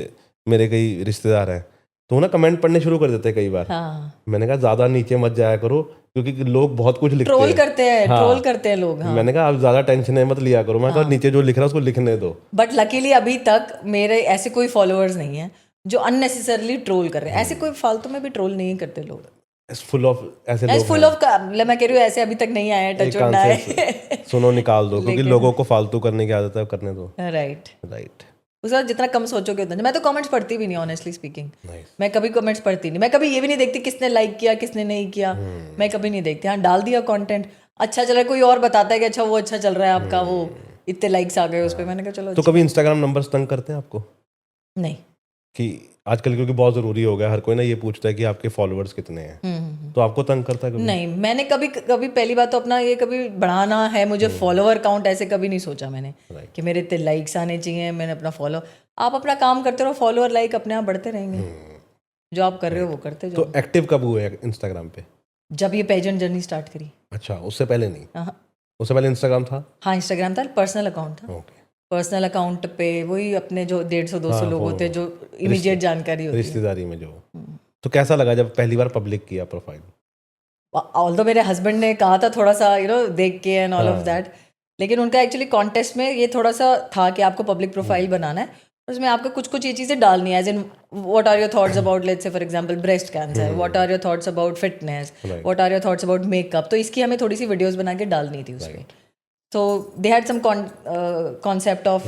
मेरे कई रिश्तेदार हैं तो ना कमेंट पढ़ने शुरू कर देते हैं कई बार। हाँ। मैंने कहा ज्यादा नीचे मत जाया करो क्योंकि लोग बहुत कुछ लिखते हैं, ट्रोल करते हैं, ट्रोल करते हैं लोग। हाँ। मैंने कहा आप ज्यादा टेंशन है मत लिया करो, मैं कहा नीचे जो लिख रहा है उसको लिखने दो। बट लकीली अभी तक मेरे ऐसे कोई फॉलोअर्स नहीं है जो अननेसेसरली ट्रोल कर रहे हैं, ऐसे कोई फालतू में भी ट्रोल नहीं करते लोग, फुल ऑफ ऐसे लोग, फुल ऑफ, मैं कह रही हूँ ऐसे अभी तक नहीं आया, टच वुड ना आए। सुनो निकाल दो, क्योंकि लोगों को फालतू करने की आदत है, करने दो। Right right. उसका जितना कम सोचोगे उतना। मैं तो कमेंट्स पढ़ती भी नहीं, ऑनेस्टली स्पीकिंग। मैं कभी कमेंट्स पढ़ती नहीं, मैं कभी ये भी नहीं देखती किसने लाइक किया किसने नहीं किया, मैं कभी नहीं देखती। हाँ डाल दिया कंटेंट, अच्छा चल रहा है, कोई और बताता है कि अच्छा वो अच्छा चल रहा है आपका, वो इतने लाइक्स आ गए उस पर, मैंने कहा चलो। तो कभी इंस्टाग्राम नंबर्स तंग करते हैं आपको? नहीं, कि आजकल क्योंकि बहुत ज़रूरी हो गया, हर कोई ना ये पूछता है कि आपके फॉलोअर्स कितने हैं, तो आपको तंग करता है कभी? नहीं, मैंने कभी कभी पहली बात तो अपना ये कभी बढ़ाना है मुझे फॉलोअर काउंट ऐसे कभी नहीं सोचा मैंने Right. कि मेरे इतने लाइक्स आने चाहिए, मैंने अपना फॉलो, आप अपना काम करते रहो, फॉलोअर लाइक अपने आप बढ़ते रहेंगे, जो आप कर रहे हो वो करते तो जाओ। एक्टिव कब हुए इंस्टाग्राम पे? जब ये पेजेंट जर्नी स्टार्ट करी। अच्छा, उससे पहले नहीं? हाँ, उससे पहले इंस्टाग्राम था? हाँ इंस्टाग्राम था, पर्सनल अकाउंट था। ओके। पर्सनल अकाउंट पे वही अपने जो 150-200 हाँ, लोग वो होते हैं जो इमीडिएट जानकारी होती है। रिश्तेदारी में जो, तो कैसा लगा जब पहली बार पब्लिक किया प्रोफाइल? ऑल्दो मेरे हस्बैंड ने कहा था थोड़ा सा देख के एंड ऑल ऑफ दैट, लेकिन उनका एक्चुअली कॉन्टेस्ट में ये थोड़ा सा था कि आपको पब्लिक प्रोफाइल बनाना है, उसमें आपको कुछ कुछ ये चीज़ें डालनी है, as in what are your thoughts about, let's say for example breast cancer, what are your thoughts about fitness, what are your thoughts about makeup, तो इसकी हमें थोड़ी सी वीडियोस बना के डालनी थी उसमें। तो they had some concept of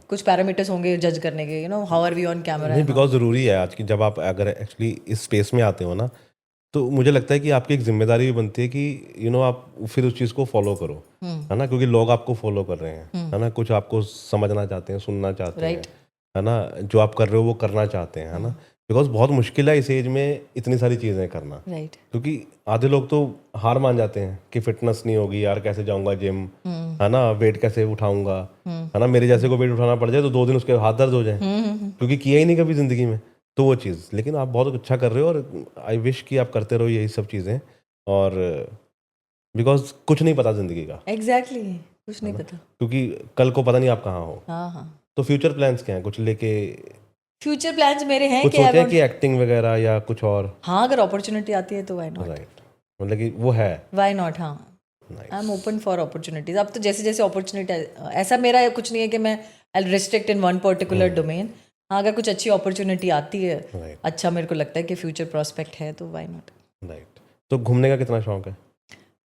कुछ पैरामीटर्स होंगे जज करने के, how are we on camera. नहीं, बिकॉज ज़रूरी है आज की, जब आप अगर एक्चुअली इस स्पेस में आते हो ना, तो मुझे लगता है कि आपकी एक जिम्मेदारी भी बनती है कि आप फिर उस चीज़ को फॉलो करो, है ना, क्योंकि लोग आपको फॉलो कर रहे हैं, है ना, कुछ आपको समझना चाहते हैं, सुनना चाहते हैं, है ना, जो आप कर रहे हो वो करना चाहते हैं, है ना, बिकॉज बहुत मुश्किल है इस एज में इतनी सारी चीज़ें करना, राइट। क्योंकि आधे लोग तो हार मान जाते हैं कि फिटनेस नहीं होगी यार, कैसे जाऊंगा जिम, है ना, वेट कैसे उठाऊंगा, है ना, मेरे जैसे को वेट उठाना पड़ जाए तो 2 दिन उसके हाथ दर्द हो जाए, क्योंकि किया ही नहीं कभी ज़िंदगी में, तो वो चीज़। लेकिन आप बहुत अच्छा कर रहे हो और आई विश कि आप करते रहो यही सब चीज़ें, और बिकॉज कुछ नहीं पता ज़िंदगी का, एग्जैक्टली कुछ नहीं पता, क्योंकि कल को पता नहीं आप कहाँ हो। हाँ हाँ। तो फ्यूचर प्लान्स क्या हैं, कुछ लेके फ्यूचर प्लान्स मेरे हैं कुछ कि सोचे हैं कि एक्टिंग वगैरह या कुछ और? हाँ, अगर अपॉर्चुनिटी आती है तो व्हाई नॉट, राइट, मतलब कि वो है, व्हाई नॉट, हाँ, I am open for opportunities. अब तो जैसे जैसे अपॉर्चुनिटी, ऐसा मेरा कुछ नहीं है कि मैं I restrict in one particular domain. हाँ, अगर कुछ अच्छी अपॉर्चुनिटी आती है, अच्छा मेरे को लगता है कि फ्यूचर प्रोस्पेक्ट है, तो व्हाई नॉट। राइट। तो घूमने का कितना शौक है?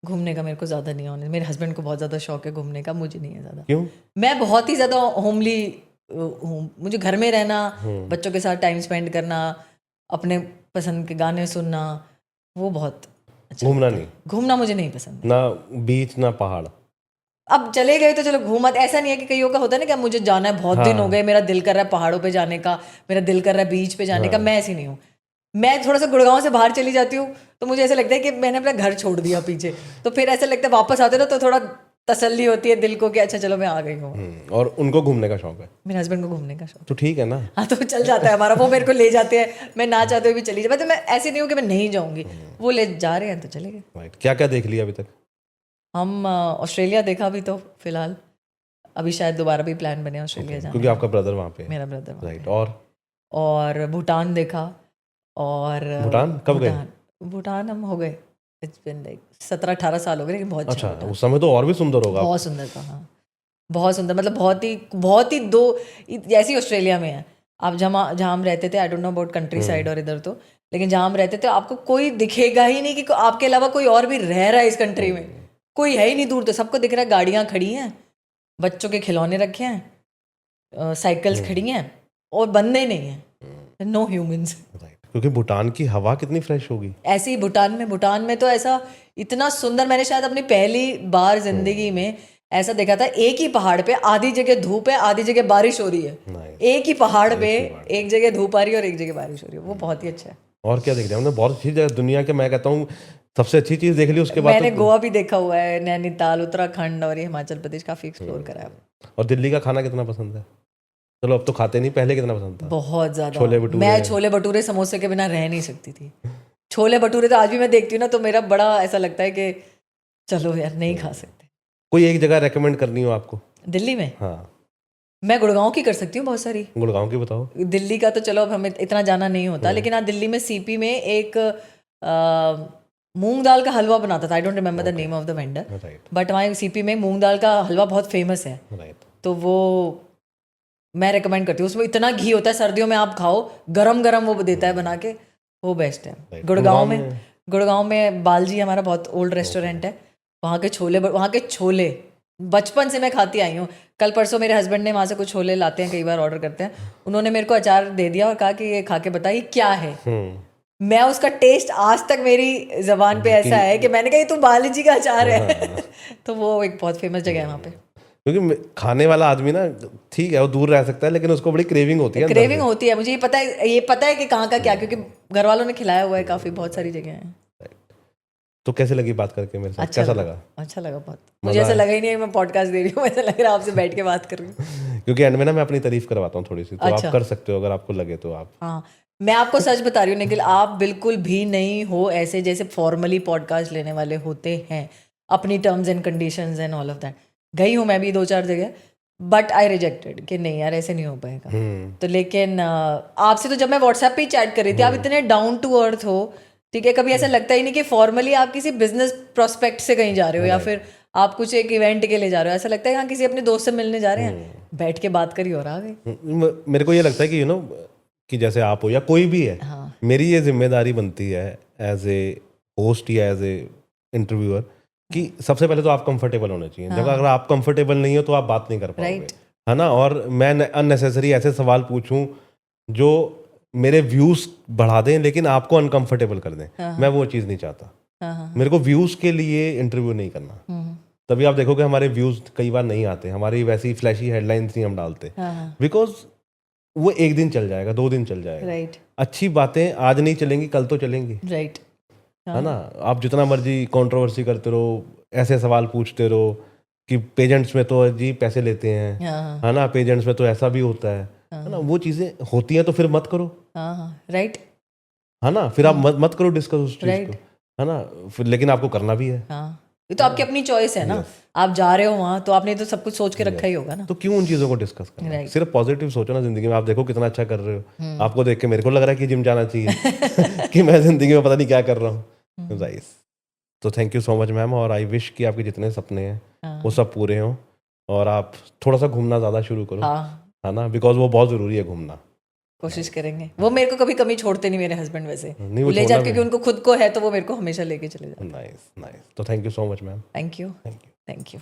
घूमने का मेरे को ज़्यादा नहीं होने, मेरे हस्बैंड को बहुत ज़्यादा शौक है घूमने का, मुझे नहीं है ज़्यादा। क्यों? मैं बहुत ही ज़्यादा होमली हूँ, मुझे घर में रहना, बच्चों के साथ टाइम स्पेंड करना, अपने पसंद के गाने सुनना, वो बहुत अच्छा। घूमना नहीं? घूमना मुझे नहीं पसंद। ना बीच ना पहाड़? अब चले गए तो चलो घूमा, ऐसा नहीं है कि कईयों का होता है ना कि अब मुझे जाना है, बहुत दिन हो गए, मेरा दिल कर रहा है पहाड़ों पे जाने का, मेरा दिल कर रहा है बीच पे जाने का, मैं ऐसी नहीं हूँ। मैं थोड़ा सा गुड़गांव से बाहर चली जाती हूँ तो मुझे ऐसा लगता है कि मैंने अपना घर छोड़ दिया पीछे, तो फिर ऐसा लगता है वापस आते ना तो थोड़ा तसल्ली होती है दिल को कि अच्छा चलो मैं आ गई हूँ। और उनको घूमने का शौक है? मेरे हस्बैंड को घूमने का शौक, तो ठीक है ना। हाँ, तो चल जाता है हमारा, वो मेरे को ले जाते हैं, मैं ना चाहते हुए भी चली जाती, मैं ऐसी नहीं हूँ कि मैं नहीं जाऊँगी, वो ले जा रहे हैं तो चले गए। राइट। क्या क्या देख लिया अभी तक? हम ऑस्ट्रेलिया देखा अभी तो फिलहाल, अभी शायद दोबारा भी प्लान बने ऑस्ट्रेलिया जाने क्योंकि आपका ब्रदर वहाँ पे है। मेरा ब्रदर वहाँ राइट। पे। और भूटान देखा, और भूटान कब गए? भूटान हम हो गए, इट्स बिन लाइक 17-18 साल हो गए, लेकिन बहुत अच्छा, उस समय तो और भी सुंदर होगा। बहुत सुंदर था, हाँ, बहुत सुंदर, मतलब बहुत ही दो जैसी ऑस्ट्रेलिया में है। आप जहाँ हम रहते थे, I don't know about country side और इधर तो, लेकिन जहाँ हम रहते थे आपको कोई दिखेगा ही नहीं कि आपके अलावा कोई और भी रह रहा है इस कंट्री में, कोई है ही नहीं, दूर तो सबको दिख रहा है, गाड़ियाँ खड़ी हैं, बच्चों के खिलौने रखे हैं, साइकिल्स खड़ी हैं, और बंदे नहीं हैं, नो ह्यूमंस। क्योंकि भूटान की हवा कितनी फ्रेश होगी। ऐसे ही भूटान में तो ऐसा इतना सुंदर, मैंने शायद अपनी पहली बार जिंदगी में ऐसा देखा था, एक ही पहाड़ पे आधी जगह धूप है, आधी जगह बारिश हो रही है, एक ही पहाड़ पे एक जगह धूप आ रही है और एक जगह बारिश हो रही है, वो बहुत ही अच्छा है। और क्या देख रहे हैं? हमने बहुत अच्छी जगह दुनिया के, मैं कहता हूँ सबसे अच्छी चीज देख ली, उसके बाद मैंने गोवा भी देखा हुआ है, नैनीताल, उत्तराखंड और ये हिमाचल प्रदेश काफी एक्सप्लोर करा है। और दिल्ली का खाना कितना पसंद है? चलो अब तो खाते नहीं, पहले कितना पसंद था? बहुत ज्यादा। छोले भटूरे? मैं छोले भटूरे समोसे के बिना रह नहीं सकती थी। छोले भटूरे तो आज भी मैं देखती हूँ ना तो मेरा बड़ा ऐसा लगता है कि चलो यार नहीं खा सकते। कोई एक जगह रेकमेंड करनी हो आपको दिल्ली में? हाँ, मैं गुड़गांव की कर सकती हूँ बहुत सारी। गुड़गांव की बताओ। दिल्ली का तो चलो अब हमें इतना जाना नहीं होता, लेकिन हाँ दिल्ली में सीपी में एक मूंग दाल का हलवा बनाता था, I don't remember the name of the vendor, right but वहाँ सीपी में मूंग दाल का हलवा बहुत फेमस है, राइट। तो वो मैं रिकमेंड करती हूँ। उसमें इतना घी होता है, सर्दियों में आप खाओ, गरम गरम वो देता है बना के, वो बेस्ट है। गुड़गांव में बालजी हमारा बहुत ओल्ड रेस्टोरेंट है, वहाँ के छोले बचपन से मैं खाती आई हूँ। कल परसों मेरे हस्बैंड ने वहाँ से कुछ छोले लाते हैं, कई बार ऑर्डर करते हैं, उन्होंने मेरे को अचार दे दिया और कहा कि ये खा के बताइए क्या है। मैं उसका टेस्ट आज तक मेरी जबान पे ऐसा है कि मैंने कहा ये तो बालाजी का अचार है। तो वो एक बहुत फेमस जगह है वहाँ पे। क्योंकि खाने वाला आदमी ना ठीक है वो दूर रह सकता है लेकिन उसको बड़ी क्रेविंग होती है अंदर क्रेविंग से। होती है, मुझे ये पता है कि कहाँ का क्या, क्योंकि घर वालों ने खिलाया हुआ है काफी, बहुत सारी जगह है। तो कैसे लगी बात करके मेरे साथ, कैसा लगा? अच्छा लगा बहुत, मुझे ऐसा लगा ही नहीं है मैं पॉडकास्ट दे रही हूँ, ऐसा लग रहा है आपसे बैठ के बात कर रही हूँ। क्योंकि एंड में ना मैं अपनी तारीफ करवाता हूँ थोड़ी सी, तो आप कर सकते हो अगर आपको लगे तो आप। हाँ, मैं आपको सच बता रही हूँ निखिल, आप बिल्कुल भी नहीं हो ऐसे जैसे फॉर्मली पॉडकास्ट लेने वाले होते हैं, अपनी terms and conditions and all of that. गई हूँ मैं भी 2-4 जगह, बट आई रिजेक्टेड कि नहीं यार ऐसे नहीं हो पाएगा। तो लेकिन आपसे तो जब मैं व्हाट्सएप पे ही चैट कर रही थी, आप इतने डाउन टू अर्थ हो, ठीक है, कभी ऐसा लगता ही नहीं कि फॉर्मली आप किसी बिजनेस प्रोस्पेक्ट से कहीं जा रहे हो या फिर आप कुछ एक इवेंट के लिए जा रहे हो। ऐसा लगता है हाँ किसी अपने दोस्त से मिलने जा रहे हैं, बैठ के बात करी और आ गए। मेरे को ये लगता है कि कि जैसे आप हो या कोई भी है, हाँ। मेरी ये जिम्मेदारी बनती है एज ए होस्ट या एज ए इंटरव्यूअर कि सबसे पहले तो आप कंफर्टेबल होने चाहिए। जब अगर आप कंफर्टेबल नहीं हो तो आप बात नहीं कर पाओगे, है ना। और मैं अननेसेसरी ऐसे सवाल पूछूं जो मेरे व्यूज बढ़ा दें लेकिन आपको अनकंफर्टेबल कर दें, मैं वो चीज़ नहीं चाहता। मेरे को व्यूज के लिए इंटरव्यू नहीं करना। तभी आप देखोगे हमारे व्यूज कई बार नहीं आते, हमारी वैसी फ्लैशी हेडलाइंस नहीं हम डालते, बिकॉज वो 1 दिन चल जाएगा, 2 दिन चल जाएगा। अच्छी बातें आज नहीं चलेंगी, कल तो चलेंगी, है ना। आप जितना मर्जी कंट्रोवर्सी करते रहो, ऐसे सवाल पूछते रहो कि पेजेंट्स में तो जी पैसे लेते हैं, है ना, पेजेंट्स में तो ऐसा भी होता है ना। वो चीजें होती हैं तो फिर मत करो, राइट, है ना। फिर आप मत करो डिस्कस उस चीज को, है ना। फिर लेकिन आपको करना भी है। ये तो आपकी अपनी चॉइस है ना, आप जा रहे हो वहाँ तो आपने तो सब कुछ सोच के रखा ही होगा ना। तो क्यों उन चीज़ों को डिस्कस करना, सिर्फ पॉजिटिव सोचो ना जिंदगी में। आप देखो कितना अच्छा कर रहे हो, आपको देख के मेरे को लग रहा है कि जिम जाना चाहिए कि मैं जिंदगी में पता नहीं क्या कर रहा हूँ। राइस, तो thank you so much ma'am, और आई विश कि आपके जितने सपने हैं वो सब पूरे हों और आप थोड़ा सा घूमना ज़्यादा शुरू करो, है ना, बिकॉज वो बहुत ज़रूरी है घूमना। कोशिश करेंगे, वो मेरे को कभी कमी छोड़ते नहीं मेरे हस्बैंड, वैसे नहीं वो ले जाते क्योंकि उनको खुद को है तो वो मेरे को हमेशा लेके चले जाते। नाइस नाइस, तो thank you so much ma'am. Thank you.